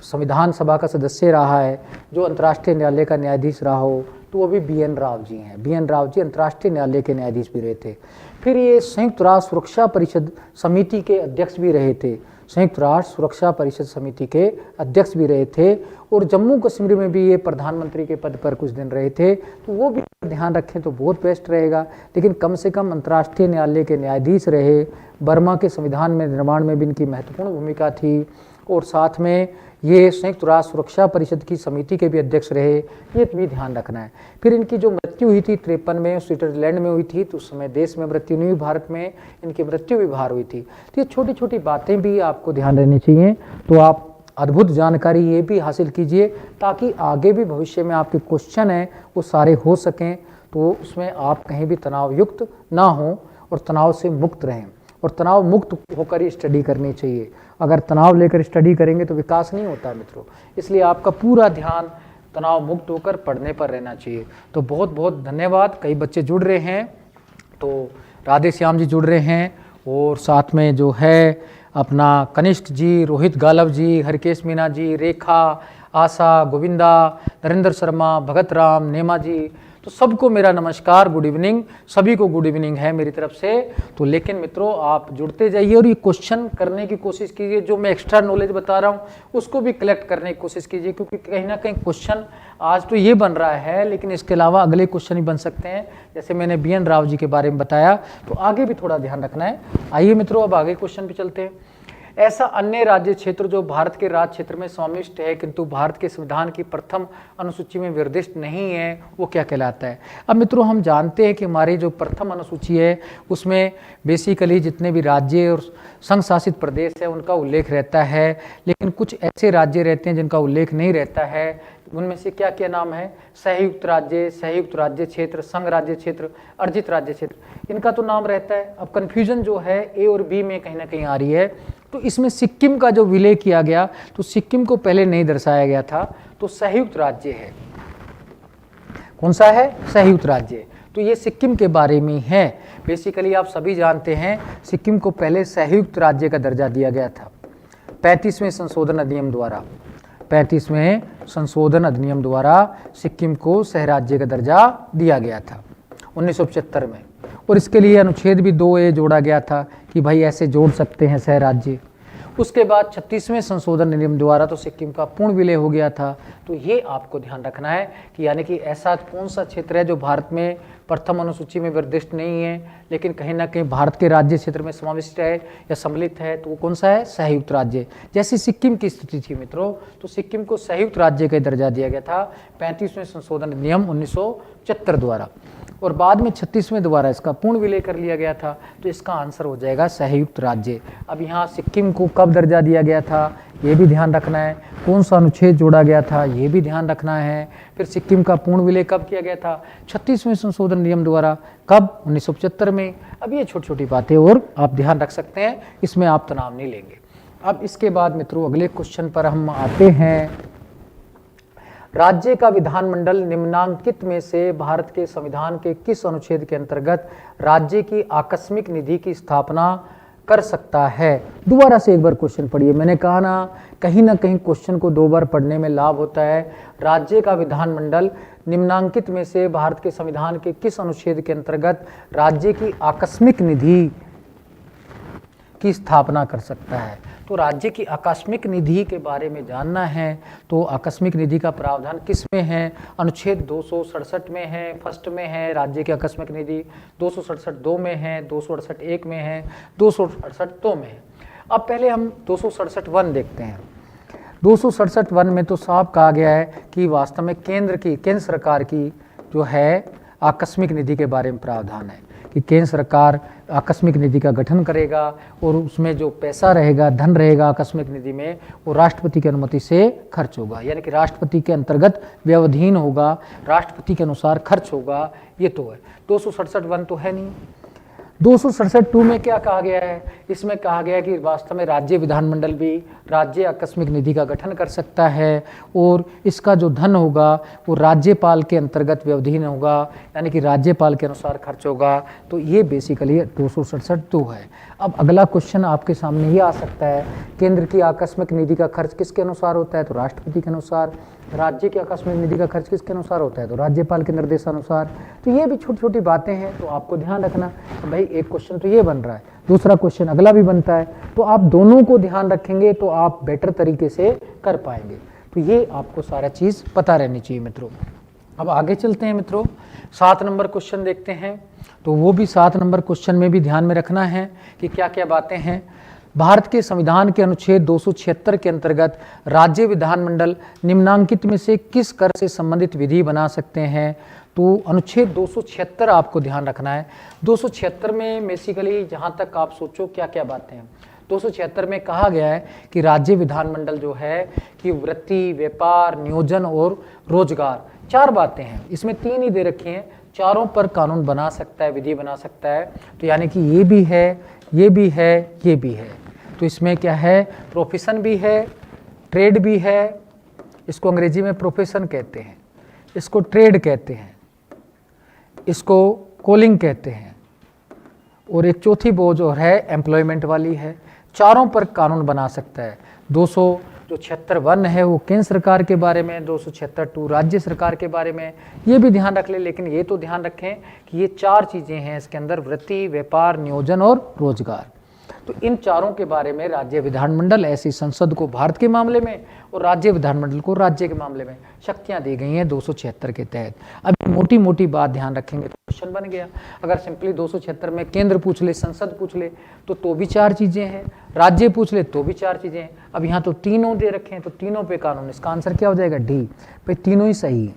संविधान सभा का सदस्य रहा है जो अंतर्राष्ट्रीय न्यायालय का न्यायाधीश रहा हो, तो वो भी BN राव जी हैं। BN राव जी अंतर्राष्ट्रीय न्यायालय के न्यायाधीश भी रहे थे। फिर ये संयुक्त राष्ट्र सुरक्षा परिषद समिति के अध्यक्ष भी रहे थे, संयुक्त राष्ट्र सुरक्षा परिषद समिति के अध्यक्ष भी रहे थे। और जम्मू कश्मीर में भी ये प्रधानमंत्री के पद पर कुछ दिन रहे थे, तो वो भी ध्यान रखें तो बहुत बेस्ट रहेगा। लेकिन कम से कम अंतर्राष्ट्रीय न्यायालय के न्यायाधीश रहे, बर्मा के संविधान में निर्माण में भी इनकी महत्वपूर्ण भूमिका थी, और साथ में ये संयुक्त राष्ट्र सुरक्षा परिषद की समिति के भी अध्यक्ष रहे, ये भी ध्यान रखना है। फिर इनकी जो मृत्यु हुई थी 53 में स्विट्जरलैंड में हुई थी, तो उस समय देश में मृत्यु नहीं हुई, भारत में इनकी मृत्यु भी बाहर हुई थी। तो ये छोटी छोटी बातें भी आपको ध्यान रहनी चाहिए, तो आप अद्भुत जानकारी ये भी हासिल कीजिए ताकि आगे भी भविष्य में आपके क्वेश्चन हैं वो सारे हो सकें, तो उसमें आप कहीं भी तनाव युक्त ना हो और तनाव से मुक्त रहें। और तनाव मुक्त होकर ही स्टडी करनी चाहिए। अगर तनाव लेकर स्टडी करेंगे तो विकास नहीं होता मित्रों, इसलिए आपका पूरा ध्यान तनाव मुक्त होकर पढ़ने पर रहना चाहिए। तो बहुत बहुत धन्यवाद। कई बच्चे जुड़ रहे हैं, तो राधे श्याम जी जुड़ रहे हैं, और साथ में जो है अपना कनिष्ठ जी, रोहित गालव जी, हरकेश मीना जी, रेखा, आशा, गोविंदा, नरेंद्र शर्मा, भगत राम, नेमा जी, तो सबको मेरा नमस्कार, गुड इवनिंग। सभी को गुड इवनिंग है मेरी तरफ से। तो लेकिन मित्रों आप जुड़ते जाइए और ये क्वेश्चन करने की कोशिश कीजिए, जो मैं एक्स्ट्रा नॉलेज बता रहा हूँ उसको भी कलेक्ट करने की कोशिश कीजिए, क्योंकि कहीं ना कहीं क्वेश्चन आज तो ये बन रहा है, लेकिन इसके अलावा अगले क्वेश्चन ही बन सकते हैं। जैसे मैंने BN राव जी के बारे में बताया, तो आगे भी थोड़ा ध्यान रखना है। आइए मित्रों अब आगे क्वेश्चन पे चलते हैं। ऐसा अन्य राज्य क्षेत्र जो भारत के राज्य क्षेत्र में समाविष्ट है किंतु भारत के संविधान की प्रथम अनुसूची में निर्दिष्ट नहीं है, वो क्या कहलाता है? अब मित्रों हम जानते हैं कि हमारी जो प्रथम अनुसूची है उसमें बेसिकली जितने भी राज्य और संघ शासित प्रदेश है उनका उल्लेख रहता है, लेकिन कुछ ऐसे राज्य रहते हैं जिनका उल्लेख नहीं रहता है। उनमें से क्या क्या नाम है? संयुक्त राज्य क्षेत्र, संघ राज्य क्षेत्र, अर्जित राज्य क्षेत्र, इनका तो नाम रहता है। अब कन्फ्यूजन जो है A और B में कहीं ना कहीं आ रही है, तो इसमें सिक्किम का जो विलय किया गया, तो सिक्किम को पहले नहीं दर्शाया गया था, तो संयुक्त राज्य है। कौन सा है? संयुक्त राज्य। तो ये सिक्किम के बारे में है। बेसिकली आप सभी जानते हैं सिक्किम को पहले संयुक्त राज्य का दर्जा दिया गया था 35वें संशोधन अधिनियम द्वारा। 35वें संशोधन अधिनियम द्वारा सिक्किम को सह राज्य का दर्जा दिया गया था 1975 में, और इसके लिए अनुच्छेद भी 2A जोड़ा गया था कि भाई ऐसे जोड़ सकते हैं सह राज्य। उसके बाद 36वें संशोधन नियम द्वारा तो सिक्किम का पूर्ण विलय हो गया था। तो ये आपको ध्यान रखना है कि यानी कि ऐसा कौन सा क्षेत्र है जो भारत में प्रथम अनुसूची में निर्दिष्ट नहीं है, लेकिन कहीं ना कहीं भारत के राज्य क्षेत्र में समाविष्ट है या सम्मिलित है, तो वो कौन सा है? संयुक्त राज्य। जैसे सिक्किम की स्थिति थी मित्रों, तो सिक्किम को संयुक्त राज्य का दर्जा दिया गया था 35वें संशोधन नियम 1975 द्वारा, और बाद में 36वें द्वारा इसका पूर्ण विलय कर लिया गया था। तो इसका आंसर हो जाएगा संयुक्त राज्य। अब यहाँ सिक्किम को कब दर्जा दिया गया था ये भी ध्यान रखना है, कौन सा अनुच्छेद जोड़ा गया था ये भी ध्यान रखना है। फिर सिक्किम का पूर्ण विलय कब किया गया था? 36वें संशोधन नियम द्वारा। कब? 1975 में। अब ये छोटी छोटी बातें और आप ध्यान रख सकते हैं, इसमें आप तनाव नहीं लेंगे। अब इसके बाद मित्रों अगले क्वेश्चन पर हम आते हैं। राज्य का विधानमंडल निम्नांकित में से भारत के संविधान के किस अनुच्छेद के अंतर्गत राज्य की आकस्मिक निधि की स्थापना कर सकता है? दोबारा से एक बार क्वेश्चन पढ़िए। मैंने कहा ना कहीं क्वेश्चन को 2 बार पढ़ने में लाभ होता है। राज्य का विधानमंडल निम्नांकित में से भारत के संविधान के किस अनुच्छेद के अंतर्गत राज्य की आकस्मिक निधि की स्थापना कर सकता है? तो राज्य की आकस्मिक निधि के बारे में जानना है, तो आकस्मिक निधि का प्रावधान किस में है? अनुच्छेद 267 में है, फर्स्ट में है राज्य की आकस्मिक निधि, 267 2 में है, 268 1 में है, 268 2 में है। अब पहले हम 267 1 देखते हैं। 267 1 में तो साफ कहा गया है कि वास्तव में केंद्र सरकार की जो है आकस्मिक निधि के बारे में प्रावधान है। कि केंद्र सरकार आकस्मिक निधि का गठन करेगा और उसमें जो पैसा रहेगा, धन रहेगा आकस्मिक निधि में, वो राष्ट्रपति की अनुमति से खर्च होगा, यानी कि राष्ट्रपति के अंतर्गत व्यवधीन होगा, राष्ट्रपति के अनुसार खर्च होगा। ये तो है। 267(1) तो है नहीं। 267(2) में क्या कहा गया है? इसमें कहा गया है कि वास्तव में राज्य विधानमंडल भी राज्य आकस्मिक निधि का गठन कर सकता है और इसका जो धन होगा वो राज्यपाल के अंतर्गत व्यवधीन होगा, यानी कि राज्यपाल के अनुसार खर्च होगा। तो ये बेसिकली 267(2) है। अब अगला क्वेश्चन आपके सामने ये आ सकता है, केंद्र की आकस्मिक निधि का खर्च किसके अनुसार होता है? तो राष्ट्रपति के अनुसार। राज्य की आकस्मिक निधि का खर्च किसके अनुसार होता है? तो राज्यपाल के निर्देशानुसार। तो ये भी छोटी छोटी बातें हैं, तो आपको ध्यान रखना। तो भाई एक क्वेश्चन तो ये बन रहा है, दूसरा क्वेश्चन अगला भी बनता है, तो आप दोनों को ध्यान रखेंगे तो आप बेटर तरीके से कर पाएंगे। तो ये आपको सारा चीज पता रहनी चाहिए मित्रों। अब आगे चलते हैं मित्रों, 7 नंबर क्वेश्चन देखते हैं। तो वो भी 7 नंबर क्वेश्चन में भी ध्यान में रखना है कि क्या क्या बातें हैं। भारत के संविधान के अनुच्छेद 276 के अंतर्गत राज्य विधानमंडल निम्नांकित में से किस कर से संबंधित विधि बना सकते हैं? तो अनुच्छेद 276 आपको ध्यान रखना है। 276 में बेसिकली जहाँ तक आप सोचो क्या क्या बातें हैं। 276 में कहा गया है कि राज्य विधानमंडल जो है कि वृत्ति, व्यापार, नियोजन और रोजगार, 4 बातें हैं। इसमें 3 ही दे रखी हैं, चारों पर कानून बना सकता है, विधि बना सकता है। तो यानी कि ये भी है, ये भी है, ये भी है। तो इसमें क्या है? प्रोफेशन भी है, ट्रेड भी है। इसको अंग्रेजी में प्रोफेशन कहते हैं, इसको ट्रेड कहते हैं, इसको कॉलिंग कहते हैं, और एक चौथी वो जो है एम्प्लॉयमेंट वाली है। चारों पर कानून बना सकता है। 276(1) है वो केंद्र सरकार के बारे में, 276(2) राज्य सरकार के बारे में। ये भी ध्यान रख ले, लेकिन ये तो ध्यान रखें कि ये 4 चीज़ें हैं इसके अंदर, वृत्ति, व्यापार, नियोजन और रोजगार। तो इन चारों के बारे में राज्य विधानमंडल, ऐसी संसद को भारत के मामले में और राज्य विधानमंडल को राज्य के मामले में शक्तियां दी गई हैं 276 के तहत। अब मोटी मोटी बात ध्यान रखेंगे तो क्वेश्चन बन गया। अगर सिंपली 276 में केंद्र पूछ ले, संसद पूछ ले तो भी 4 चीजें हैं, राज्य पूछ ले तो भी 4 चीजें हैं। अब यहाँ तो तीनों दे रखे हैं, तो तीनों पे कानून। इसका आंसर क्या हो जाएगा? डी। भाई तीनों ही सही है।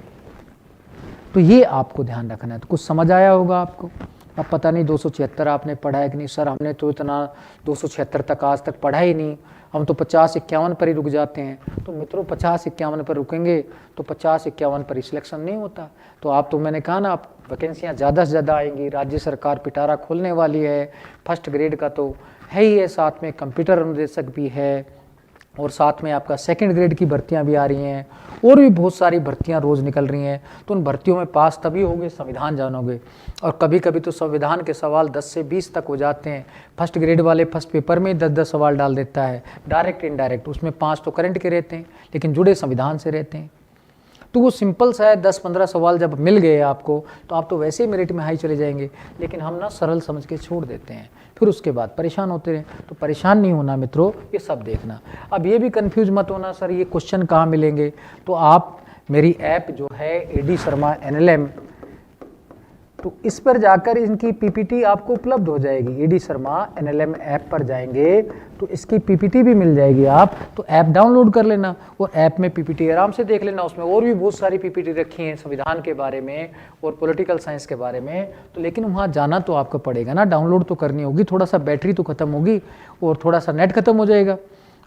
तो ये आपको ध्यान रखना है। तो कुछ समझ आया होगा आपको। अब पता नहीं 276 आपने पढ़ा है कि नहीं। सर हमने तो इतना 276 तक आज तक पढ़ा ही नहीं, हम तो 50-51 पर ही रुक जाते हैं। तो मित्रों 50-51 पर रुकेंगे तो 50-51 पर ही सिलेक्शन नहीं होता। तो आप तो मैंने कहा ना, आप वैकेंसियाँ ज़्यादा से ज़्यादा आएंगी। राज्य सरकार पिटारा खोलने वाली है, फर्स्ट ग्रेड का तो है ही है, साथ में कंप्यूटर अनुदेशक भी है, और साथ में आपका सेकंड ग्रेड की भर्तियां भी आ रही हैं, और भी बहुत सारी भर्तियां रोज़ निकल रही हैं। तो उन भर्तियों में पास तभी होगे संविधान जानोगे। और कभी कभी तो संविधान के सवाल 10 से 20 तक हो जाते हैं। फर्स्ट ग्रेड वाले फर्स्ट पेपर में 10-10 सवाल डाल देता है, डायरेक्ट इनडायरेक्ट। उसमें 5 तो करंट के रहते हैं, लेकिन जुड़े संविधान से रहते हैं। तो वो सिंपल सा है, 10-15 सवाल जब मिल गए आपको तो आप तो वैसे ही मेरिट में हाई चले जाएंगे। लेकिन हम ना सरल समझ के छोड़ देते हैं, फिर उसके बाद परेशान होते रहे। तो परेशान नहीं होना मित्रों, ये सब देखना। अब ये भी कंफ्यूज मत होना, सर ये क्वेश्चन कहाँ मिलेंगे। तो आप मेरी ऐप जो है AD शर्मा NLM, तो इस पर जाकर इनकी PPT आपको उपलब्ध हो जाएगी। AD शर्मा NLM ऐप पर जाएंगे तो इसकी PPT भी मिल जाएगी। आप तो ऐप डाउनलोड कर लेना और ऐप में PPT आराम से देख लेना। उसमें और भी बहुत सारी PPT रखी हैं संविधान के बारे में और पॉलिटिकल साइंस के बारे में। तो लेकिन वहाँ जाना तो आपको पड़ेगा ना, डाउनलोड तो करनी होगी। थोड़ा सा बैटरी तो खत्म होगी और थोड़ा सा नेट खत्म हो जाएगा।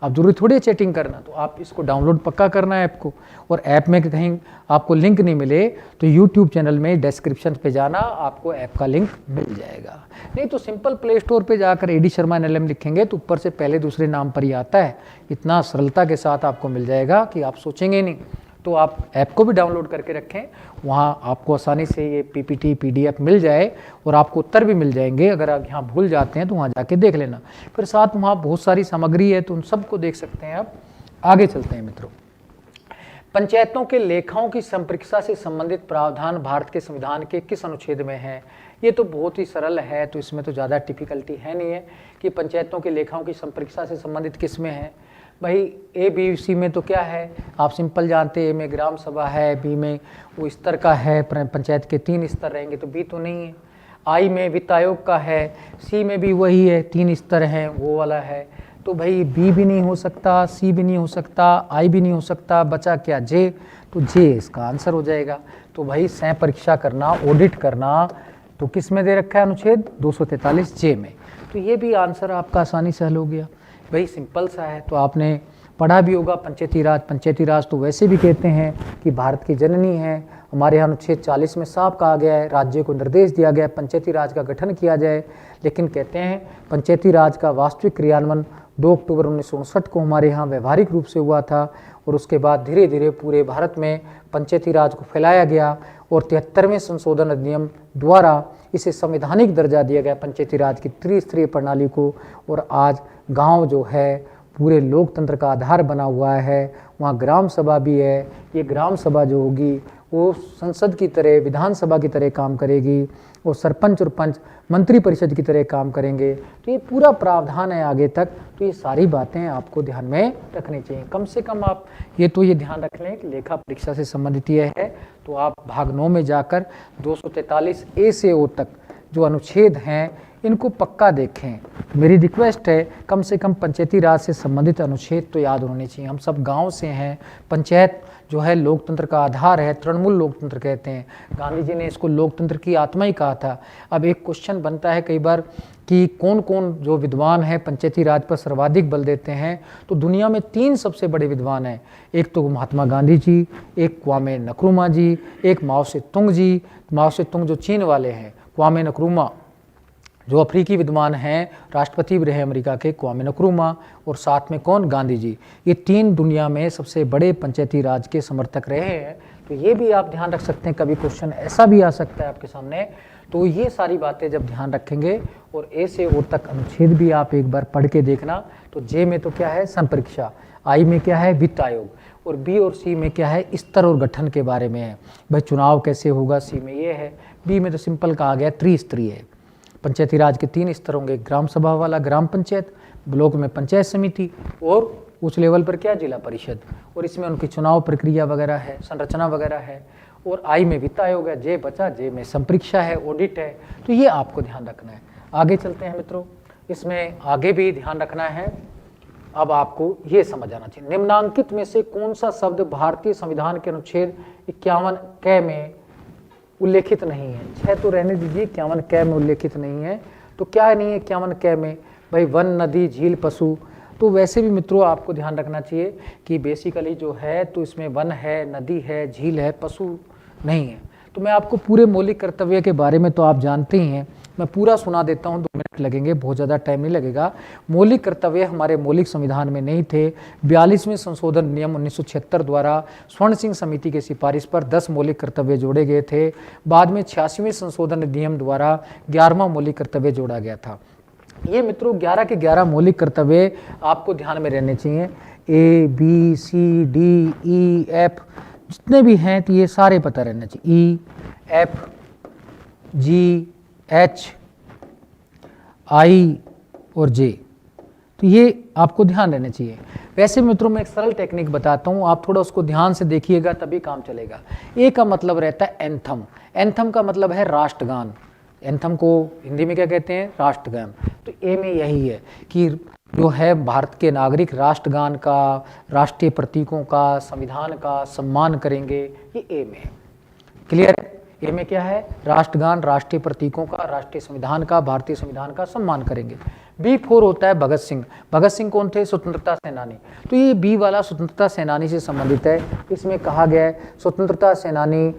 अब जरूरी थोड़ी है चैटिंग करना, तो आप इसको डाउनलोड पक्का करना है ऐप को। और ऐप में कहीं आपको लिंक नहीं मिले तो यूट्यूब चैनल में डिस्क्रिप्शन पे जाना, आपको ऐप का लिंक मिल जाएगा। नहीं तो सिंपल प्ले स्टोर पे जाकर AD शर्मा NLM लिखेंगे तो ऊपर से पहले दूसरे नाम पर ही आता है। इतना सरलता के साथ आपको मिल जाएगा कि आप सोचेंगे नहीं। तो आप ऐप को भी डाउनलोड करके रखें, वहाँ आपको आसानी से ये PPT PDF मिल जाए और आपको उत्तर भी मिल जाएंगे। अगर आप यहाँ भूल जाते हैं तो वहाँ जाके देख लेना। फिर साथ वहाँ बहुत सारी सामग्री है तो उन सबको देख सकते हैं आप। आगे चलते हैं मित्रों। पंचायतों के लेखाओं की संपरीक्षा से संबंधित प्रावधान भारत के संविधान के किस अनुच्छेद में है? ये तो बहुत ही सरल है, तो इसमें तो ज़्यादा डिफिकल्टी है नहीं है कि पंचायतों के लेखाओं की संपरीक्षा से संबंधित किस में है। भाई A B C में तो क्या है, आप सिंपल जानते हैं। A में ग्राम सभा है, B में वो स्तर का है, पंचायत के 3 स्तर रहेंगे, तो B तो नहीं है। I में वित्त आयोग का है, C में भी वही है, 3 स्तर हैं, वो वाला है। तो भाई B भी नहीं हो सकता, C भी नहीं हो सकता, I भी नहीं हो सकता, बचा क्या J? तो J इसका आंसर हो जाएगा। तो भाई सह परीक्षा करना, ऑडिट करना तो किस में दे रखा है अनुच्छेद 243 जे में। तो ये भी आंसर आपका आसानी से हल हो गया भाई, सिंपल सा है। तो आपने पढ़ा भी होगा पंचायती राज। पंचायती राज तो वैसे भी कहते हैं कि भारत की जननी है। हमारे यहाँ अनुच्छेद 40 में साफ कहा गया है, राज्य को निर्देश दिया गया है पंचायती राज का गठन किया जाए। लेकिन कहते हैं पंचायती राज का वास्तविक क्रियान्वयन 2 अक्टूबर 1959 को हमारे यहाँ व्यवहारिक रूप से हुआ था, और उसके बाद धीरे धीरे पूरे भारत में पंचायती राज को फैलाया गया, और 73वें संशोधन अधिनियम द्वारा इसे संवैधानिक दर्जा दिया गया पंचायती राज की त्रिस्तरीय प्रणाली को। और आज गांव जो है पूरे लोकतंत्र का आधार बना हुआ है, वहाँ ग्राम सभा भी है। ये ग्राम सभा जो होगी वो संसद की तरह, विधानसभा की तरह काम करेगी, और सरपंच और पंच मंत्री परिषद की तरह काम करेंगे। तो ये पूरा प्रावधान है आगे तक। तो ये सारी बातें आपको ध्यान में रखनी चाहिए। कम से कम आप ये ध्यान रख लें कि लेखा परीक्षा से संबंधित ये है। तो आप भाग 9 में जाकर 243 ए से ओ तक जो अनुच्छेद हैं इनको पक्का देखें। मेरी रिक्वेस्ट है कम से कम पंचायती राज से संबंधित अनुच्छेद तो याद होने चाहिए। हम सब गांव से हैं। पंचायत जो है लोकतंत्र का आधार है, तृणमूल लोकतंत्र कहते हैं। गांधी जी ने इसको लोकतंत्र की आत्मा ही कहा था। अब एक क्वेश्चन बनता है कई बार कि कौन कौन जो विद्वान है पंचायती राज पर सर्वाधिक बल देते हैं। तो दुनिया में 3 सबसे बड़े विद्वान हैं। एक तो महात्मा गांधी जी, एक क्वामे नक्रुमा जी, एक माओ से तुंग जी। माओ से तुंग जो चीन वाले हैं, क्वामे नक्रुमा जो अफ्रीकी विद्वान हैं, राष्ट्रपति भी रहे अमेरिका के क्वामे नक्रुमा, और साथ में कौन, गांधी जी। ये 3 दुनिया में सबसे बड़े पंचायती राज के समर्थक रहे हैं। तो ये भी आप ध्यान रख सकते हैं, कभी क्वेश्चन ऐसा भी आ सकता है आपके सामने। तो ये सारी बातें जब ध्यान रखेंगे, और ए से ओ तक अनुच्छेद भी आप एक बार पढ़ के देखना। तो जे में तो क्या है, संपरीक्षा। आई में क्या है, वित्त आयोग। और बी और सी में क्या है, स्तर और गठन के बारे में है। भाई चुनाव कैसे होगा, सी में ये है। बी में तो सिंपल कहा गया त्रिस्तरीय है। पंचायती राज के 3 स्तर होंगे, ग्राम सभा वाला ग्राम पंचायत, ब्लॉक में पंचायत समिति, और उच्च लेवल पर क्या, जिला परिषद। और इसमें उनकी चुनाव प्रक्रिया वगैरह है, संरचना वगैरह है। और आई में वित्त आयोग है, जे बचा, जे में संपरीक्षा है, ऑडिट है। तो ये आपको ध्यान रखना है। आगे चलते हैं मित्रों, इसमें आगे भी ध्यान रखना है। अब आपको ये समझ आना चाहिए, निम्नांकित में से कौन सा शब्द भारतीय संविधान के अनुच्छेद 51 क में उल्लेखित नहीं है। 6 तो रहने दीजिए, 51 क में उल्लेखित नहीं है। तो क्या नहीं है 51 क में, भाई वन, नदी, झील, पशु। तो वैसे भी मित्रों आपको ध्यान रखना चाहिए कि बेसिकली जो है तो इसमें वन है, नदी है, झील है, पशु नहीं है। तो मैं आपको पूरे मौलिक कर्तव्य के बारे में तो आप जानते ही हैं, मैं पूरा सुना देता हूं, 2 मिनट लगेंगे, बहुत ज़्यादा टाइम नहीं लगेगा। मौलिक कर्तव्य हमारे मौलिक संविधान में नहीं थे। 42वें संशोधन नियम 1976 द्वारा स्वर्ण सिंह समिति की सिफारिश पर 10 मौलिक कर्तव्य जोड़े गए थे। बाद में 86वें संशोधन नियम द्वारा 11वां मौलिक कर्तव्य जोड़ा गया था। ये मित्रों 11 के 11 मौलिक कर्तव्य आपको ध्यान में रहने चाहिए। A, B, C, D, E, F जितने भी हैं तो ये सारे पता रहना चाहिए। E, F, G, H, I और J, तो ये आपको ध्यान रहना चाहिए। वैसे मित्रों मैं एक सरल टेक्निक बताता हूँ, आप थोड़ा उसको ध्यान से देखिएगा तभी काम चलेगा। ए का मतलब रहता है एंथम। एंथम का मतलब है राष्ट्रगान। एंथम को हिंदी में क्या कहते हैं, राष्ट्रगान। तो ए में यही है कि जो है भारत के नागरिक राष्ट्रगान का, राष्ट्रीय प्रतीकों का, संविधान का सम्मान करेंगे, ये ए में है। क्लियर है। ए में क्या है, राष्ट्रगान, राष्ट्रीय प्रतीकों का, राष्ट्रीय संविधान का, भारतीय संविधान का सम्मान करेंगे। B4 होता है भगत सिंह। भगत सिंह कौन थे, स्वतंत्रता सेनानी। तो ये बी वाला स्वतंत्रता सेनानी से संबंधित है। इसमें कहा गया है स्वतंत्रता सेनानी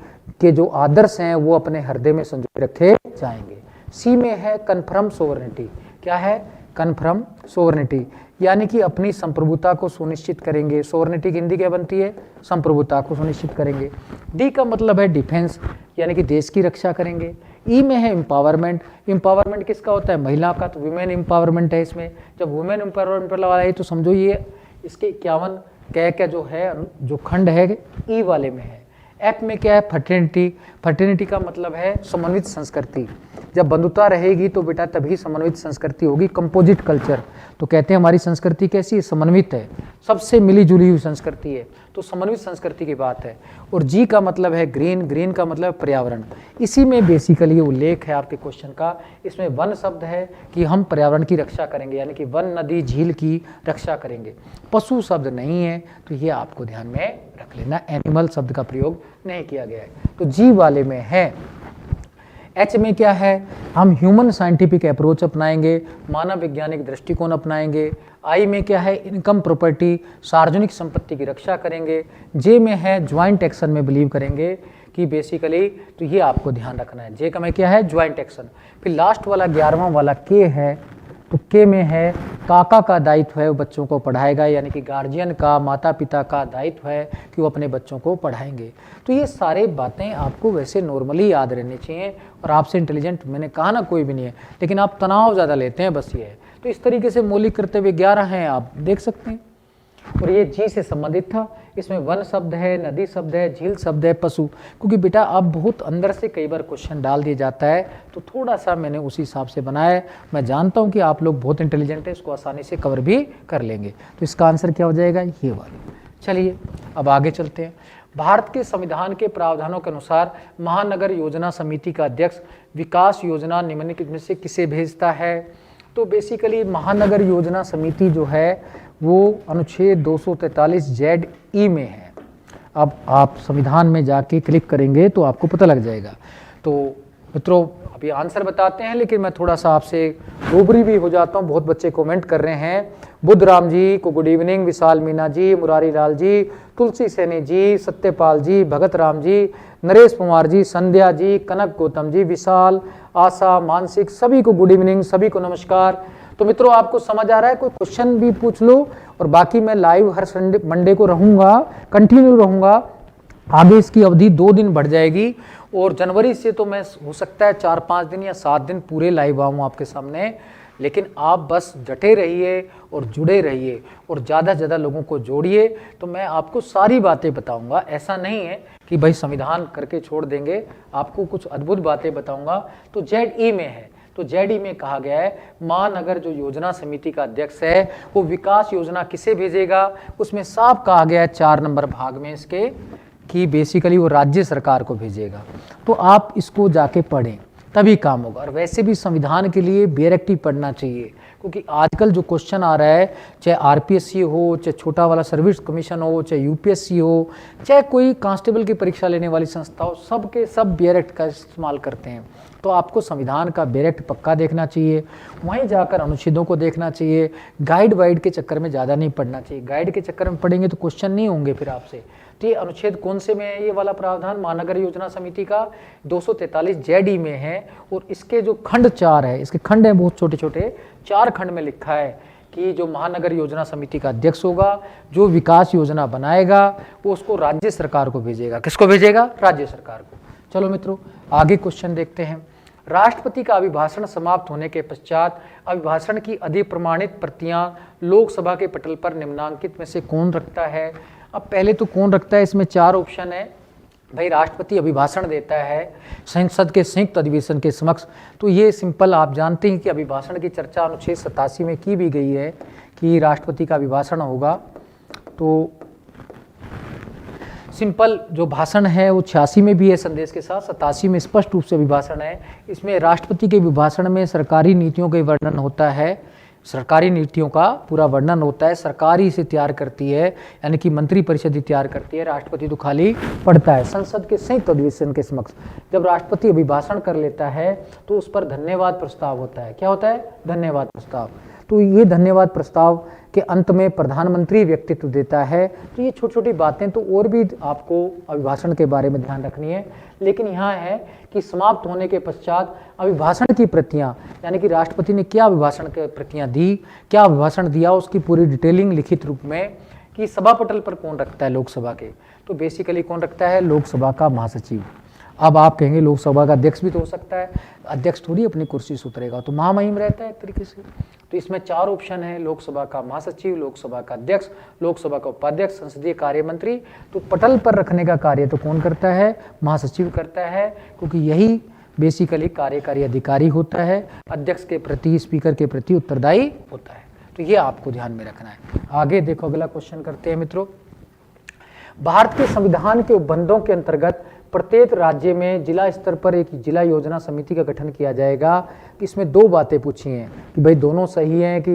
के जो आदर्श हैं वो अपने हृदय में संजोए रखे जाएंगे। सी में है कन्फर्म सोवरेनिटी। क्या है, कन्फर्म सोवरेनिटी, यानी कि अपनी संप्रभुता को सुनिश्चित करेंगे। सोवरेनिटी की हिंदी क्या बनती है, संप्रभुता को सुनिश्चित करेंगे। डी का मतलब है डिफेंस, यानी कि देश की रक्षा करेंगे। ई में है एम्पावरमेंट। एम्पावरमेंट किसका होता है, महिला का, तो वुमेन एम्पावरमेंट है इसमें। जब वुमेन एम्पावरमेंट पर लगा है तो समझो ये इसके 51 का जो है जो खंड है ई वाले में है। एफ में क्या है, फर्टिनिटी। फर्टिनिटी का मतलब है समन्वित संस्कृति। जब बंधुता रहेगी तो बेटा तभी समन्वित संस्कृति होगी, कंपोजिट कल्चर। तो कहते हैं हमारी संस्कृति कैसी है, समन्वित है, सबसे मिली जुली हुई संस्कृति है, तो समन्वित संस्कृति की बात है। और जी का मतलब है ग्रीन। ग्रीन का मतलब पर्यावरण। इसी में बेसिकली उल्लेख है आपके क्वेश्चन का। इसमें वन शब्द है कि हम पर्यावरण की रक्षा करेंगे, यानी कि वन, नदी, झील की रक्षा करेंगे। पशु शब्द नहीं है, तो ये आपको ध्यान में रख लेना, एनिमल शब्द का प्रयोग नहीं किया गया है। तो जी वाले में है एच में क्या है, हम ह्यूमन साइंटिफिक अप्रोच अपनाएंगे, मानव वैज्ञानिक दृष्टिकोण अपनाएंगे। आई में क्या है, इनकम प्रॉपर्टी, सार्वजनिक संपत्ति की रक्षा करेंगे। जे में है ज्वाइंट एक्शन में बिलीव करेंगे कि बेसिकली, तो ये आपको ध्यान रखना है। जे का में क्या है, ज्वाइंट एक्शन। फिर लास्ट वाला 11वां वाला के है, तो के में है काका का दायित्व है वो बच्चों को पढ़ाएगा, यानी कि गार्जियन का, माता पिता का दायित्व है कि वो अपने बच्चों को पढ़ाएंगे। तो ये सारे बातें आपको वैसे नॉर्मली याद रहनी चाहिए, और आपसे इंटेलिजेंट मैंने कहा ना कोई भी नहीं है, लेकिन आप तनाव ज़्यादा लेते हैं, बस ये है। तो इस तरीके से मौलिक कर्तव्य 11 हैं, आप देख सकते हैं। और ये जी से संबंधित था। इसमें वन शब्द है, नदी शब्द है, झील शब्द है, पशु, क्योंकि बेटा अब बहुत अंदर से कई बार क्वेश्चन डाल दिया जाता है, तो थोड़ा सा मैंने उसी हिसाब से बनाया है। मैं जानता हूँ कि आप लोग बहुत इंटेलिजेंट है, इसको आसानी से कवर भी कर लेंगे। तो इसका आंसर क्या हो जाएगा, ये वाला। चलिए अब आगे चलते हैं। भारत के संविधान के प्रावधानों के अनुसार महानगर योजना समिति का अध्यक्ष विकास योजना निम्नलिखित में से किसे भेजता है। तो बेसिकली महानगर योजना समिति जो है वो अनुच्छेद 243 जेड ई में है। अब आप संविधान में जाके क्लिक करेंगे तो आपको पता लग जाएगा। तो मित्रों अभी आंसर बताते हैं, लेकिन मैं थोड़ा सा आपसे रूबरी भी हो जाता हूँ। बहुत बच्चे कमेंट कर रहे हैं। बुद्ध राम जी को गुड इवनिंग, विशाल मीना जी, मुरारी लाल जी, तुलसी सैनी जी, सत्यपाल जी, भगत राम जी, नरेश कुमार जी, संध्या जी, कनक गौतम जी, विशाल, आशा, मानसिक, सभी को गुड इवनिंग, सभी को नमस्कार। तो मित्रों आपको समझ आ रहा है, कोई क्वेश्चन भी पूछ लो। और बाकी मैं लाइव हर संडे मंडे को रहूँगा, कंटिन्यू रहूँगा। आगे इसकी अवधि 2 दिन बढ़ जाएगी, और जनवरी से तो मैं हो सकता है 4-5 दिन या 7 दिन पूरे लाइव आऊँ आपके सामने। लेकिन आप बस डटे रहिए और जुड़े रहिए और ज़्यादा से ज़्यादा लोगों को जोड़िए, तो मैं आपको सारी बातें बताऊंगा। ऐसा नहीं है कि भाई संविधान करके छोड़ देंगे, आपको कुछ अद्भुत बातें बताऊंगा। तो जेड ई में है, तो जेड ई में कहा गया है महानगर जो योजना समिति का अध्यक्ष है वो विकास योजना किसे भेजेगा। उसमें साफ कहा गया है 4 नंबर भाग में इसके कि बेसिकली वो राज्य सरकार को भेजेगा। तो आप इसको जाके पढ़ें तभी काम होगा। और वैसे भी संविधान के लिए बेरेक्टिव पढ़ना चाहिए, क्योंकि आजकल जो क्वेश्चन आ रहा है, चाहे आरपीएससी हो, चाहे छोटा वाला सर्विस कमीशन हो, चाहे यूपीएससी हो, चाहे कोई कांस्टेबल की परीक्षा लेने वाली संस्था हो, सब के सब बेरेक्ट का इस्तेमाल करते हैं। तो आपको संविधान का बेरेक्ट पक्का देखना चाहिए, वहीं जाकर अनुच्छेदों को देखना चाहिए। गाइड वाइड के चक्कर में ज़्यादा नहीं पढ़ना चाहिए। गाइड के चक्कर में पढ़ेंगे तो क्वेश्चन नहीं होंगे फिर आपसे। तो ये अनुच्छेद कौन से में है, ये वाला प्रावधान महानगर योजना समिति का 243 जेड ई में है। और इसके जो खंड 4 है, इसके खंड हैं बहुत छोटे छोटे, 4 खंड में लिखा है कि जो महानगर योजना समिति का अध्यक्ष होगा, जो विकास योजना बनाएगा, वो उसको राज्य सरकार को भेजेगा। किसको भेजेगा, राज्य सरकार को। चलो मित्रों आगे क्वेश्चन देखते हैं। राष्ट्रपति का अभिभाषण समाप्त होने के पश्चात अभिभाषण की अधिप्रमाणित प्रतियां लोकसभा के पटल पर निम्नांकित में से कौन रखता है। अब पहले तो कौन रखता है, इसमें 4 ऑप्शन है। भाई राष्ट्रपति अभिभाषण देता है संसद के संयुक्त अधिवेशन के समक्ष। तो ये सिंपल, आप जानते हैं कि अभिभाषण की चर्चा अनुच्छेद 87 में की भी गई है कि राष्ट्रपति का अभिभाषण होगा। तो सिंपल जो भाषण है वो 86 में भी है संदेश के साथ, 87 में स्पष्ट रूप से अभिभाषण है। इसमें राष्ट्रपति के अभिभाषण में सरकारी नीतियों का वर्णन होता है, सरकारी नीतियों का पूरा वर्णन होता है। सरकार ही इसे तैयार करती है, यानी कि मंत्री परिषद ही तैयार करती है, राष्ट्रपति तो खाली पढ़ता है। संसद के संयुक्त अधिवेशन के समक्ष जब राष्ट्रपति अभिभाषण कर लेता है तो उस पर धन्यवाद प्रस्ताव होता है। क्या होता है, धन्यवाद प्रस्ताव। तो ये धन्यवाद प्रस्ताव के अंत में प्रधानमंत्री व्यक्तित्व देता है। तो ये छोटी छोटी बातें तो और भी आपको अभिभाषण के बारे में ध्यान रखनी है। लेकिन यहाँ है कि समाप्त होने के पश्चात अभिभाषण की प्रतियां, यानी कि राष्ट्रपति ने क्या अभिभाषण की प्रतियां दी, क्या अभिभाषण दिया, उसकी पूरी डिटेलिंग लिखित रूप में कि सभा पटल पर कौन रखता है लोकसभा के। तो बेसिकली कौन रखता है, लोकसभा का महासचिव। अब आप कहेंगे लोकसभा का अध्यक्ष भी तो हो सकता है, अध्यक्ष थोड़ी अपनी कुर्सी से उतरेगा, तो महामहिम रहता है एक तरीके से। तो इसमें 4 ऑप्शन है, लोकसभा का महासचिव, लोकसभा का अध्यक्ष, लोकसभा का उपाध्यक्ष, संसदीय कार्य मंत्री। तो पटल पर रखने का कार्य तो कौन करता है, महासचिव करता है, क्योंकि यही बेसिकली कार्यकारी अधिकारी होता है, अध्यक्ष के प्रति, स्पीकर के प्रति उत्तरदायी होता है। तो ये आपको ध्यान में रखना है। आगे देखो, अगला क्वेश्चन करते हैं मित्रों। भारत के संविधान के उपबंधों के अंतर्गत प्रत्येक राज्य में जिला स्तर पर एक जिला योजना समिति का गठन किया जाएगा। इसमें 2 बातें पूछी हैं कि भाई दोनों सही हैं कि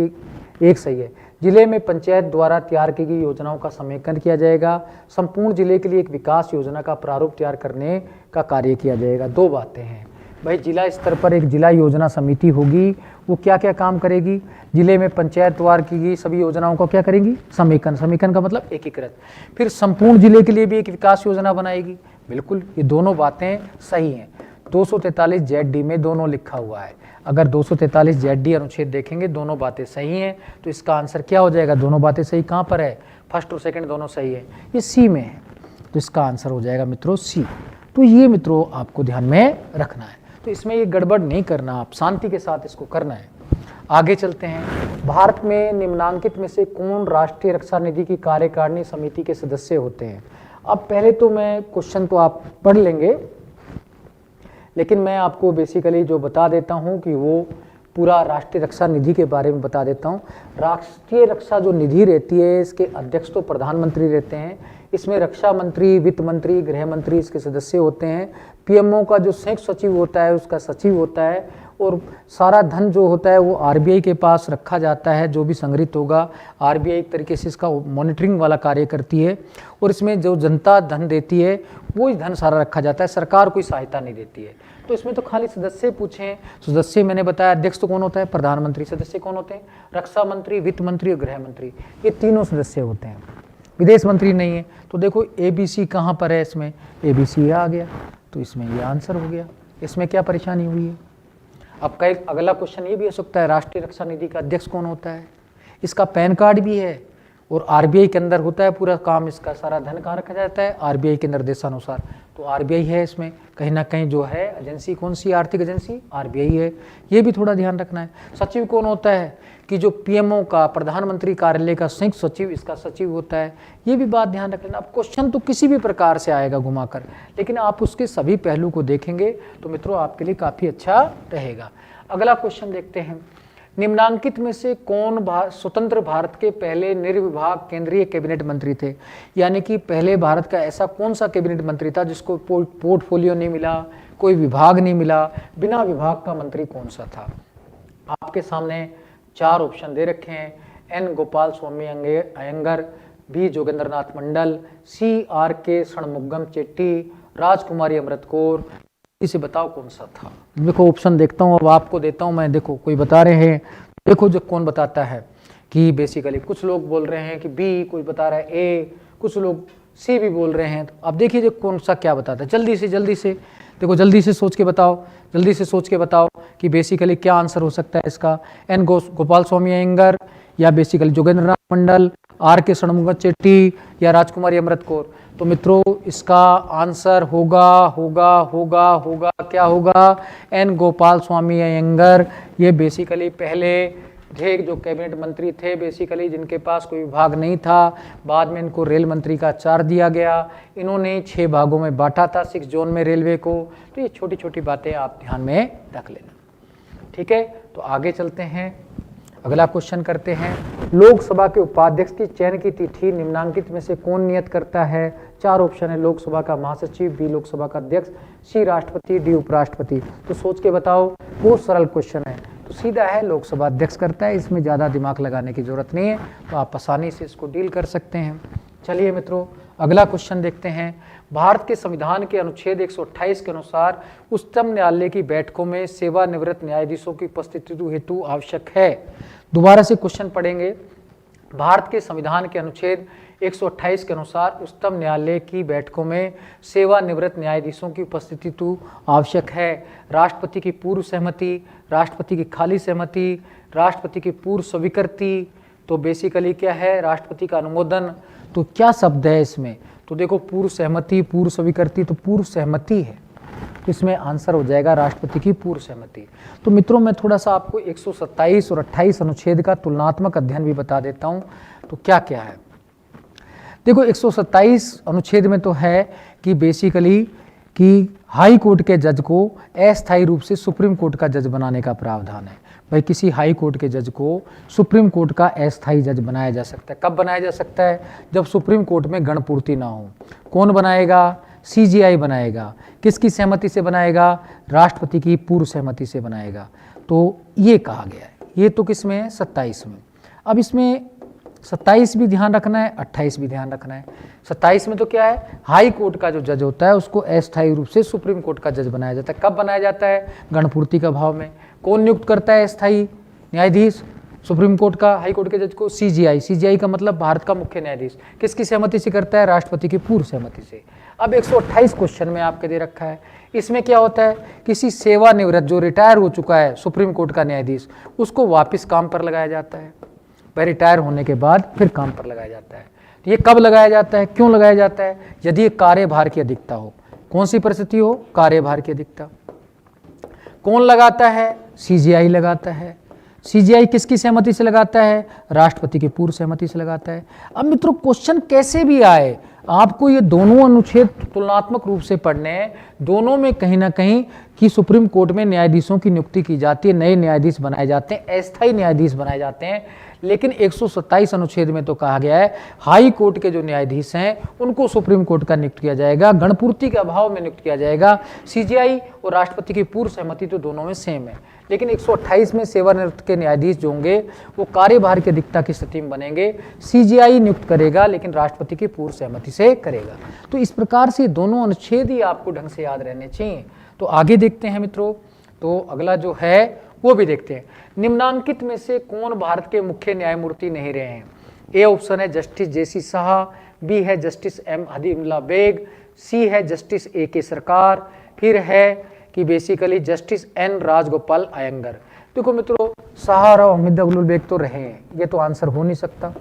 एक सही है। जिले में पंचायत द्वारा तैयार की गई योजनाओं का समेकन किया जाएगा। संपूर्ण जिले के लिए एक विकास योजना का प्रारूप तैयार करने का कार्य किया जाएगा। 2 बातें हैं। भाई जिला स्तर पर एक जिला योजना समिति होगी, वो क्या क्या काम करेगी, जिले में पंचायतवार की सभी योजनाओं को क्या करेंगी, समेकन, समेकन का मतलब एकीकृत। फिर संपूर्ण जिले के लिए भी एक विकास योजना बनाएगी। बिल्कुल ये दोनों बातें सही हैं। 243 ZD में दोनों लिखा हुआ है। अगर 243 ZD अनुच्छेद देखेंगे दोनों बातें सही हैं, तो इसका आंसर क्या हो जाएगा, दोनों बातें सही कहाँ पर है, फर्स्ट और सेकंड दोनों सही है, ये सी में है, तो इसका आंसर हो जाएगा मित्रों सी। तो ये मित्रों आपको ध्यान में रखना है, तो इसमें ये गड़बड़ नहीं करना, आप शांति के साथ इसको करना है। आगे चलते हैं। भारत में निम्नांकित में से कौन राष्ट्रीय रक्षा निधि की कार्यकारिणी समिति के सदस्य होते हैं। अब पहले तो मैं क्वेश्चन तो आप पढ़ लेंगे, लेकिन मैं आपको बेसिकली जो बता देता हूं कि वो पूरा राष्ट्रीय रक्षा निधि के बारे में बता देता हूं। राष्ट्रीय रक्षा जो निधि रहती है, इसके अध्यक्ष तो प्रधानमंत्री रहते हैं। इसमें रक्षा मंत्री, वित्त मंत्री, गृह मंत्री इसके सदस्य होते हैं। पीएमओ का जो संयुक्त सचिव होता है उसका सचिव होता है, और सारा धन जो होता है वो आरबीआई के पास रखा जाता है। जो भी संग्रहित होगा आरबीआई एक तरीके से इसका मॉनिटरिंग वाला कार्य करती है, और इसमें जो जनता धन देती है वो ही धन सारा रखा जाता है, सरकार कोई सहायता नहीं देती है। तो इसमें तो खाली सदस्य पूछें, सदस्य मैंने बताया अध्यक्ष तो कौन होता है, प्रधानमंत्री। सदस्य कौन होते हैं, रक्षा मंत्री, वित्त मंत्री और गृह मंत्री, ये तीनों सदस्य होते हैं। विदेश मंत्री नहीं है। तो देखो ABC कहाँ पर है, इसमें ABC आ गया, तो इसमें ये आंसर हो गया। इसमें क्या परेशानी हुई है। अब कई अगला क्वेश्चन ये भी हो सकता है, राष्ट्रीय रक्षा निधि का अध्यक्ष कौन होता है, इसका पैन कार्ड भी है, और आरबीआई के अंदर होता है पूरा काम, इसका सारा धन कहाँ रखा जाता है, आरबीआई के निर्देशानुसार। तो आरबीआई है इसमें कहीं ना कहीं जो है एजेंसी, कौन सी आर्थिक एजेंसी, आरबीआई है, ये भी थोड़ा ध्यान रखना है। सचिव कौन होता है, कि जो पीएमओ का, प्रधानमंत्री कार्यालय का संयुक्त सचिव इसका सचिव होता है, ये भी बात ध्यान रख लेना। अब क्वेश्चन तो किसी भी प्रकार से आएगा घुमाकर, लेकिन आप उसके सभी पहलू को देखेंगे तो मित्रों आपके लिए काफ़ी अच्छा रहेगा। अगला क्वेश्चन देखते हैं। निम्नांकित में से कौन स्वतंत्र भारत के पहले निर्विभाग केंद्रीय कैबिनेट मंत्री थे। यानी कि पहले भारत का ऐसा कौन सा कैबिनेट मंत्री था जिसको पोर्टफोलियो नहीं मिला, कोई विभाग नहीं मिला, बिना विभाग का मंत्री कौन सा था। आपके सामने 4 ऑप्शन दे रखे हैं, N गोपाल स्वामी अयंगर, B जोगेंद्रनाथ मंडल, C R.K. षणमुगम चेट्टी, राजकुमारी अमृत कौर। इसे बताओ कौन सा था। देखो ऑप्शन देखता हूँ, अब आपको देता हूँ मैं। देखो कोई बता रहे हैं, देखो जो कौन बताता है कि बेसिकली कुछ लोग बोल रहे हैं कि B, कोई बता रहा है A, कुछ लोग C भी बोल रहे हैं। तो अब देखिए जो कौन सा क्या बताता है, जल्दी से देखो, जल्दी से सोच के बताओ, जल्दी से सोच के बताओ कि बेसिकली क्या आंसर हो सकता है इसका। N गोपाल स्वामी अयंगर, या बेसिकली जोगेंद्रनाथ मंडल, R.K. षणमुगम चेट्टी, या राजकुमारी अमृत कौर। तो मित्रों इसका आंसर होगा क्या होगा, N गोपाल स्वामी अयंगर। ये बेसिकली पहले थे जो कैबिनेट मंत्री थे, बेसिकली जिनके पास कोई विभाग नहीं था। बाद में इनको रेल मंत्री का चार्ज दिया गया। इन्होंने 6 भागों में बांटा था, 6 जोन में रेलवे को। तो ये छोटी छोटी बातें आप ध्यान में रख लेना, ठीक है। तो आगे चलते हैं, अगला क्वेश्चन करते हैं। लोकसभा के उपाध्यक्ष की चयन की तिथि निम्नांकित में से कौन नियत करता है। 4 ऑप्शन है, लोकसभा का महासचिव, B लोकसभा का अध्यक्ष, C राष्ट्रपति, D उपराष्ट्रपति। तो सोच के बताओ, बहुत सरल क्वेश्चन है, तो सीधा है लोकसभा अध्यक्ष करता है, इसमें ज़्यादा दिमाग लगाने की जरूरत नहीं है, तो आप आसानी से इसको डील कर सकते हैं। चलिए मित्रों अगला क्वेश्चन देखते हैं। भारत के संविधान के अनुच्छेद 128 के अनुसार उच्चतम न्यायालय की बैठकों में सेवानिवृत्त न्यायाधीशों की उपस्थिति हेतु आवश्यक है। दोबारा से क्वेश्चन पढ़ेंगे। भारत के संविधान के अनुच्छेद 128 के अनुसार उच्चतम न्यायालय की बैठकों में सेवानिवृत्त न्यायाधीशों की उपस्थिति तो आवश्यक है। राष्ट्रपति की पूर्व सहमति, राष्ट्रपति की खाली सहमति, राष्ट्रपति की पूर्व स्वीकृति। तो बेसिकली क्या है, राष्ट्रपति का अनुमोदन। तो क्या शब्द है इसमें, तो देखो पूर्व सहमति, पूर्व स्वीकृति, तो पूर्व सहमति है, तो इसमें आंसर हो जाएगा राष्ट्रपति की पूर्व सहमति। तो मित्रों मैं थोड़ा सा आपको 127 और 28 अनुच्छेद का तुलनात्मक अध्ययन भी बता देता हूं। तो क्या क्या है, देखो 127 अनुच्छेद में तो है कि बेसिकली कि हाई कोर्ट के जज को अस्थायी रूप से सुप्रीम कोर्ट का जज बनाने का प्रावधान है। भाई किसी हाई कोर्ट के जज को सुप्रीम कोर्ट का अस्थायी जज बनाया जा सकता है। कब बनाया जा सकता है, जब सुप्रीम कोर्ट में गणपूर्ति ना हो। कौन बनाएगा, CJI बनाएगा। किसकी सहमति से बनाएगा, राष्ट्रपति की पूर्व सहमति से बनाएगा। तो ये कहा गया है, ये तो किस में है, 27 में। अब इसमें 27 भी ध्यान रखना है, 28 भी ध्यान रखना है। 27 में तो क्या है, हाई कोर्ट का जो जज होता है उसको अस्थायी रूप से सुप्रीम कोर्ट का जज बनाया जाता है। कब बनाया जाता है, गणपूर्ति का अभाव में। कौन नियुक्त करता है अस्थायी न्यायाधीश सुप्रीम कोर्ट का, हाई कोर्ट के जज को? सीजीआई। सीजीआई का मतलब भारत का मुख्य न्यायाधीश। किसकी सहमति से करता है, राष्ट्रपति की पूर्व सहमति से। अब 128 क्वेश्चन में आपके दे रखा है, इसमें क्या होता है, किसी सेवानिवृत्त जो रिटायर हो चुका है सुप्रीम कोर्ट का न्यायाधीश, उसको वापस काम पर लगाया जाता है। वह रिटायर होने के बाद फिर काम पर लगाया जाता है। तो ये कब लगाया जाता है, क्यों लगाया जाता है? यदि कार्यभार की अधिकता हो। कौन सी परिस्थिति हो, कार्यभार की अधिकता। कौन लगाता है, सीजीआई लगाता है। सीजीआई किसकी सहमति से लगाता है, राष्ट्रपति की पूर्व सहमति से लगाता है। अब मित्रों क्वेश्चन कैसे भी आए, आपको ये दोनों अनुच्छेद तुलनात्मक रूप से पढ़ने हैं। दोनों में कहीं ना कहीं कि सुप्रीम कोर्ट में न्यायाधीशों की नियुक्ति की जाती है, नए न्यायाधीश बनाए जाते हैं, अस्थायी न्यायाधीश बनाए जाते हैं। लेकिन 127 अनुच्छेद में तो कहा गया है हाई कोर्ट के जो न्यायाधीश हैं उनको सुप्रीम कोर्ट का नियुक्त किया जाएगा, गणपूर्ति के अभाव में नियुक्त किया जाएगा। सीजीआई और राष्ट्रपति की पूर्व सहमति तो दोनों में सेम है, लेकिन 128 में सेवानिवृत्त के न्यायाधीश जो होंगे वो कार्यभार की अधिकता की स्थिति में बनेंगे। सीजीआई नियुक्त करेगा लेकिन राष्ट्रपति की पूर्व सहमति से करेगा। तो इस प्रकार से दोनों अनुच्छेद ही आपको ढंग से याद रहने चाहिए। तो आगे देखते हैं मित्रों, तो अगला जो है वो भी देखते हैं। निम्नांकित में से कौन भारत के मुख्य न्यायमूर्ति नहीं रहे हैं? ए ऑप्शन है जस्टिस जेसी शाह, बी है justice M Hidayatullah Beg, C है जस्टिस ए के सरकार, फिर है कि basically justice N Rajagopal Ayyangar. देखो मित्रों, शाह और हमीदुल बेग तो रहे हैं, ये तो आंसर हो नहीं सकता।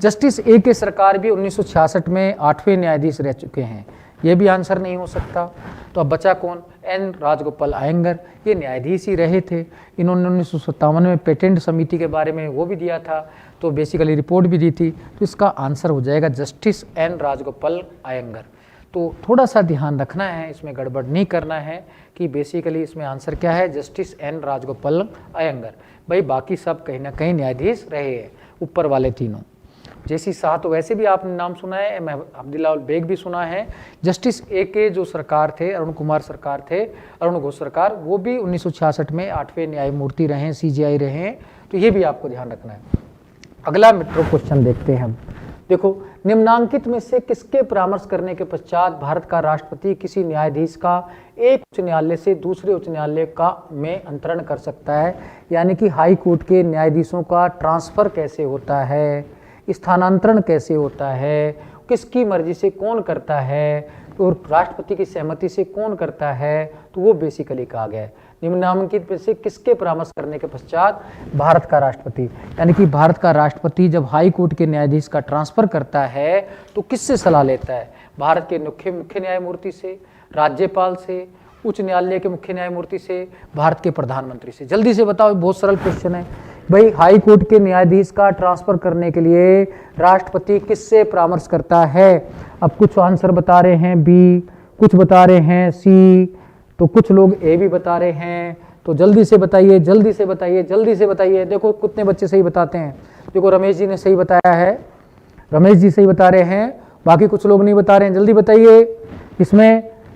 जस्टिस ए के सरकार भी 1966 में 8वें न्यायाधीश रह चुके हैं, ये भी आंसर नहीं हो सकता। तो अब बचा कौन, एन राजगोपाल अयंगर, ये न्यायाधीश ही रहे थे। इन्होंने 1957 में पेटेंट समिति के बारे में वो भी दिया था, तो बेसिकली रिपोर्ट भी दी थी। तो इसका आंसर हो जाएगा जस्टिस एन राजगोपाल अयंगर। तो थोड़ा सा ध्यान रखना है, इसमें गड़बड़ नहीं करना है कि बेसिकली इसमें आंसर क्या है, जस्टिस एन राजगोपाल अयंगर। भाई बाकी सब कहीं ना कहीं न्यायाधीश रहे हैं, ऊपर वाले तीनों। जेसी शाह तो वैसे भी आपने नाम सुना है, हमीदुल्लाह बेग भी सुना है। जस्टिस ए के जो सरकार थे, अरुण कुमार सरकार थे, अरुण घोष सरकार, वो भी 1966 में 8वें न्यायमूर्ति रहे हैं, सीजीआई रहे हैं। तो ये भी आपको ध्यान रखना है। अगला मित्रों क्वेश्चन देखते हैं हम। देखो, निम्नांकित में से किसके परामर्श करने के पश्चात भारत का राष्ट्रपति किसी न्यायाधीश का एक उच्च न्यायालय से दूसरे उच्च न्यायालय का में अंतरण कर सकता है? यानी कि हाई कोर्ट के न्यायाधीशों का ट्रांसफर कैसे होता है, स्थानांतरण कैसे होता है, किसकी मर्जी से कौन करता है, और राष्ट्रपति की सहमति से कौन करता है, तो वो बेसिकली कहा गया है। निम्नांकित में से किसके परामर्श करने के पश्चात भारत का राष्ट्रपति, यानी कि भारत का राष्ट्रपति जब हाई कोर्ट के न्यायाधीश का ट्रांसफर करता है तो किससे सलाह लेता है? भारत के मुख्य न्यायमूर्ति से, राज्यपाल से, उच्च न्यायालय के मुख्य न्यायमूर्ति से, भारत के प्रधानमंत्री से। जल्दी से बताओ, बहुत सरल क्वेश्चन है भाई। हाई कोर्ट के न्यायाधीश का ट्रांसफर करने के लिए राष्ट्रपति किससे परामर्श करता है? अब कुछ आंसर बता रहे हैं बी, कुछ बता रहे हैं सी, तो कुछ लोग ए भी बता रहे हैं। तो जल्दी से बताइए, जल्दी से बताइए, जल्दी से बताइए। देखो कितने बच्चे सही बताते हैं। देखो रमेश जी ने सही बताया है, रमेश जी सही बता रहे हैं, बाकी कुछ लोग नहीं बता रहे हैं। जल्दी बताइए।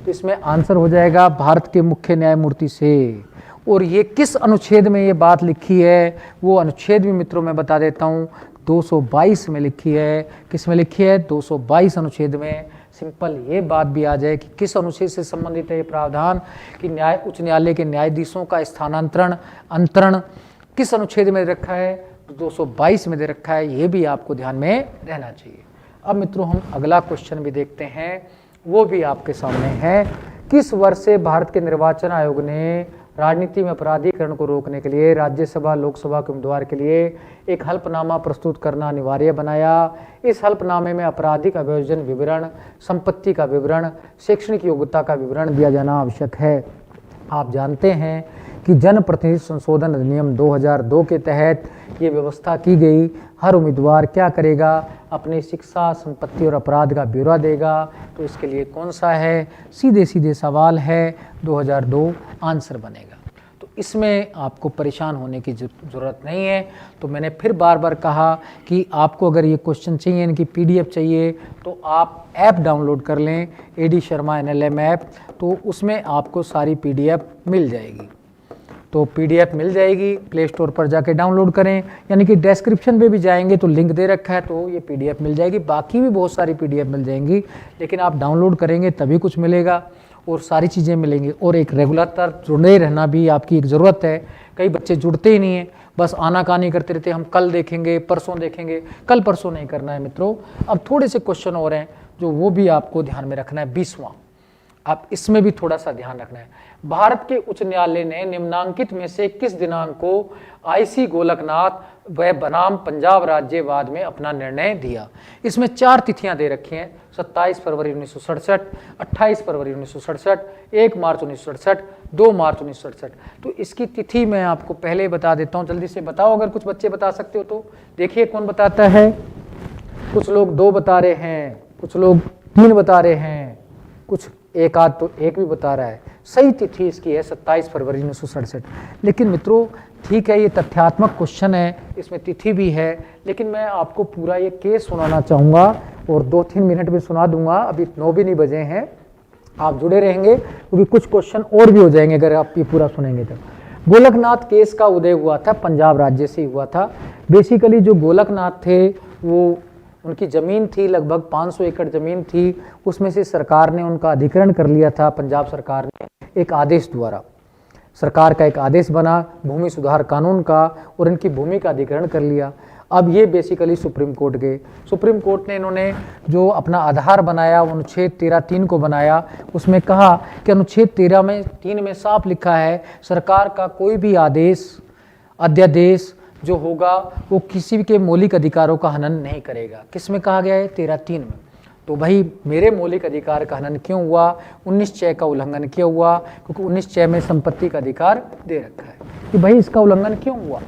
इसमें आंसर हो जाएगा भारत के मुख्य न्यायमूर्ति से। और ये किस अनुच्छेद में ये बात लिखी है, वो अनुच्छेद भी मित्रों मैं बता देता हूँ, 222 में लिखी है। किस में लिखी है? 222 अनुच्छेद में। सिंपल ये बात भी आ जाए कि किस अनुच्छेद से संबंधित है ये प्रावधान कि उच्च न्यायालय के न्यायाधीशों का स्थानांतरण अंतरण किस अनुच्छेद में रखा है? 222 में दे रखा है। ये भी आपको ध्यान में रहना चाहिए। अब मित्रों हम अगला क्वेश्चन भी देखते हैं, वो भी आपके सामने है। किस वर्ष से भारत के निर्वाचन आयोग ने राजनीति में अपराधीकरण को रोकने के लिए राज्यसभा लोकसभा के उम्मीदवार के लिए एक हल्फनामा प्रस्तुत करना अनिवार्य बनाया? इस हल्फनामे में आपराधिक अभियोजन विवरण, संपत्ति का विवरण, शैक्षणिक योग्यता का विवरण दिया जाना आवश्यक है। आप जानते हैं कि जनप्रतिनिधि संशोधन अधिनियम 2002 के तहत ये व्यवस्था की गई। हर उम्मीदवार क्या करेगा? अपनी शिक्षा, संपत्ति और अपराध का ब्यौरा देगा। तो इसके लिए कौन सा है? सीधे सीधे सवाल है, 2002 आंसर बनेगा। तो इसमें आपको परेशान होने की ज़रूरत नहीं है। तो मैंने फिर बार बार कहा कि आपको अगर ये क्वेश्चन चाहिए, यानी कि PDF चाहिए, तो आप ऐप डाउनलोड कर लें, AD शर्मा NLM ऐप, तो उसमें आपको सारी PDF मिल जाएगी। तो PDF मिल जाएगी, प्ले स्टोर पर जाके डाउनलोड करें, यानी कि डिस्क्रिप्शन में भी जाएंगे तो लिंक दे रखा है, तो ये PDF मिल जाएगी। बाकी भी बहुत सारी PDF मिल जाएंगी, लेकिन आप डाउनलोड करेंगे तभी कुछ मिलेगा और सारी चीज़ें मिलेंगी। और एक रेगुलर जुड़े रहना भी आपकी एक ज़रूरत है। कई बच्चे जुड़ते ही नहीं हैं, बस आनाकानी करते रहते, हम कल देखेंगे, परसों देखेंगे। कल परसों नहीं करना है मित्रों। अब थोड़े से क्वेश्चन और हैं जो वो भी आपको ध्यान में रखना है। 20वां, आप इसमें भी थोड़ा सा ध्यान रखना है। भारत के उच्च न्यायालय ने निम्नांकित में से किस दिनांक को IC गोलकनाथ व बनाम पंजाब राज्यवाद में अपना निर्णय दिया? इसमें 4 तिथियां दे रखी हैं, 27 फरवरी 1967, 28 फरवरी 1967, 1 मार्च 1967, 2 मार्च 1967। तो इसकी तिथि मैं आपको पहले बता देता हूँ, जल्दी से बताओ अगर कुछ बच्चे बता सकते हो तो। देखिए कौन बताता है, कुछ लोग 2 बता रहे हैं, कुछ लोग 3 बता रहे हैं, कुछ एक आध तो 1 भी बता रहा है। सही तिथि इसकी है 27 फरवरी 1967। लेकिन मित्रों ठीक है, ये तथ्यात्मक क्वेश्चन है, इसमें तिथि भी है, लेकिन मैं आपको पूरा ये केस सुनाना चाहूँगा और 2-3 मिनट में सुना दूंगा। अभी 9 भी नहीं बजे हैं, आप जुड़े रहेंगे क्योंकि कुछ क्वेश्चन और भी हो जाएंगे अगर आप ये पूरा सुनेंगे तब। गोलकनाथ केस का उदय हुआ था पंजाब राज्य से हुआ था। बेसिकली जो गोलकनाथ थे वो, उनकी ज़मीन थी लगभग 500 एकड़ ज़मीन थी, उसमें से सरकार ने उनका अधिग्रहण कर लिया था। पंजाब सरकार ने एक आदेश द्वारा, सरकार का एक आदेश बना भूमि सुधार कानून का, और इनकी भूमि का अधिग्रहण कर लिया। अब ये बेसिकली सुप्रीम कोर्ट गए। सुप्रीम कोर्ट ने इन्होंने जो अपना आधार बनाया, अनुच्छेद 13(3) को बनाया। उसमें कहा कि अनुच्छेद 13(3) में साफ लिखा है, सरकार का कोई भी आदेश, अध्यादेश जो होगा वो किसी के मौलिक अधिकारों का हनन नहीं करेगा। किस में कहा गया है? 13(3) में। तो भाई मेरे मौलिक अधिकार का हनन क्यों हुआ? 19(6) का उल्लंघन क्यों हुआ? क्योंकि 19(6) में संपत्ति का अधिकार दे रखा है कि भाई इसका उल्लंघन क्यों हुआ।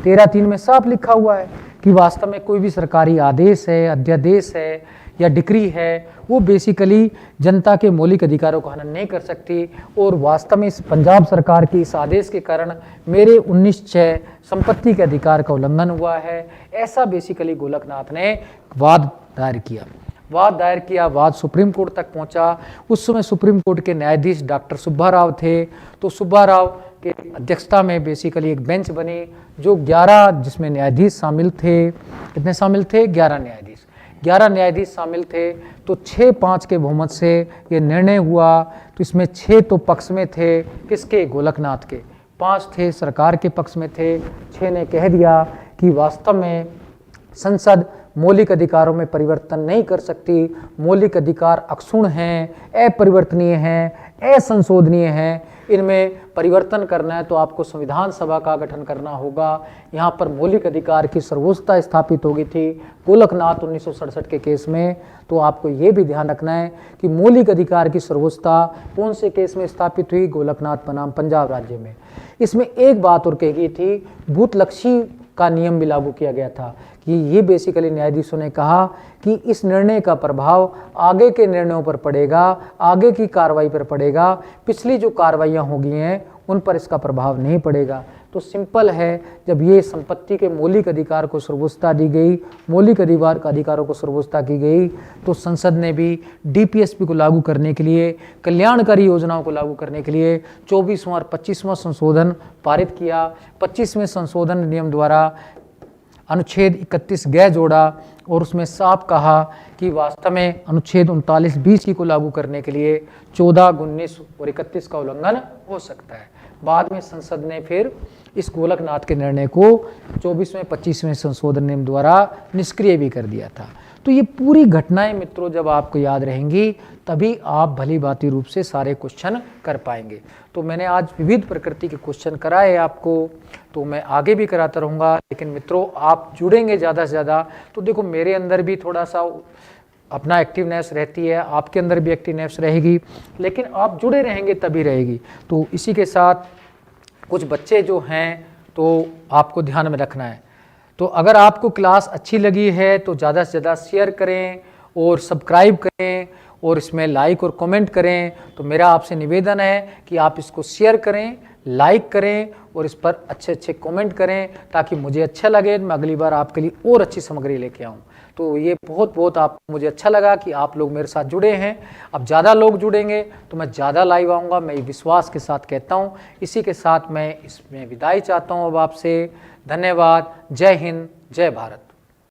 13(3) में साफ लिखा हुआ है कि वास्तव में कोई भी सरकारी आदेश है, अध्यादेश है या डिक्री है, वो बेसिकली जनता के मौलिक अधिकारों का हनन नहीं कर सकती। और वास्तव में इस पंजाब सरकार के इस आदेश के कारण मेरे 19(6) संपत्ति के अधिकार का उल्लंघन हुआ है। ऐसा बेसिकली गोलकनाथ ने वाद दायर किया। वाद सुप्रीम कोर्ट तक पहुंचा। उस समय सुप्रीम कोर्ट के न्यायाधीश डॉक्टर सुब्बा राव थे। तो सुब्बा राव के अध्यक्षता में बेसिकली एक बेंच बनी जो 11, जिसमें न्यायाधीश शामिल थे। कितने शामिल थे? 11 न्यायाधीश शामिल थे। तो 6-5 के बहुमत से ये निर्णय हुआ। तो इसमें 6 तो पक्ष में थे, किसके? गोलकनाथ के। 5 थे सरकार के पक्ष में थे। 6 ने कह दिया कि वास्तव में संसद मौलिक अधिकारों में परिवर्तन नहीं कर सकती। मौलिक अधिकार अक्षुण्ण हैं, अपरिवर्तनीय हैं, असंशोधनीय हैं। इनमें परिवर्तन करना है तो आपको संविधान सभा का गठन करना होगा। यहाँ पर मौलिक अधिकार की सर्वोच्चता स्थापित हो गई थी गोलकनाथ 1967 के केस में। तो आपको ये भी ध्यान रखना है कि मौलिक अधिकार की सर्वोच्चता कौन से केस में स्थापित हुई? गोलकनाथ बनाम पंजाब राज्य में। इसमें एक बात और कही गई थी, भूतलक्षी का नियम भी लागू किया गया था कि ये बेसिकली न्यायाधीशों ने कहा कि इस निर्णय का प्रभाव आगे के निर्णयों पर पड़ेगा, आगे की कार्रवाई पर पड़ेगा। पिछली जो कार्रवाइयाँ हो गई हैं उन पर इसका प्रभाव नहीं पड़ेगा। तो सिंपल है, जब ये संपत्ति के मौलिक अधिकार को सर्वोच्चता दी गई, मौलिक अधिकारों को सर्वोच्चता की गई, तो संसद ने भी DPSP को लागू करने के लिए, कल्याणकारी योजनाओं को लागू करने के लिए 24वां और 25वां संशोधन पारित किया। 25वें संशोधन नियम द्वारा अनुच्छेद 31 गै जोड़ा और उसमें साफ कहा कि वास्तव में अनुच्छेद 39(20) को लागू करने के लिए 14, 19 और 31 का उल्लंघन हो सकता है। बाद में संसद ने फिर इस गोलकनाथ के निर्णय को 24वें 25वें संशोधन नियम द्वारा निष्क्रिय भी कर दिया था। तो ये पूरी घटनाएं मित्रों जब आपको याद रहेंगी तभी आप भली भांति रूप से सारे क्वेश्चन कर पाएंगे। तो मैंने आज विविध प्रकृति के क्वेश्चन कराए आपको, तो मैं आगे भी कराता रहूँगा। लेकिन मित्रों आप जुड़ेंगे ज़्यादा से ज़्यादा तो देखो मेरे अंदर भी थोड़ा सा अपना एक्टिवनेस रहती है, आपके अंदर भी एक्टिवनेस रहेगी, लेकिन आप जुड़े रहेंगे तभी रहेगी। तो इसी के साथ कुछ बच्चे जो हैं तो आपको ध्यान में रखना है। तो अगर आपको क्लास अच्छी लगी है तो ज़्यादा से ज़्यादा शेयर करें और सब्सक्राइब करें और इसमें लाइक और कमेंट करें। तो मेरा आपसे निवेदन है कि आप इसको शेयर करें, लाइक करें और इस पर अच्छे अच्छे कमेंट करें ताकि मुझे अच्छा लगे, मैं अगली बार आपके लिए और अच्छी सामग्री लेके आऊँ। तो ये बहुत आप मुझे अच्छा लगा कि आप लोग मेरे साथ जुड़े हैं। अब ज़्यादा लोग जुड़ेंगे तो मैं ज़्यादा लाइव आऊँगा, मैं विश्वास के साथ कहता हूँ। इसी के साथ मैं इसमें विदाई चाहता हूँ अब आपसे। धन्यवाद। जय हिंद, जय भारत।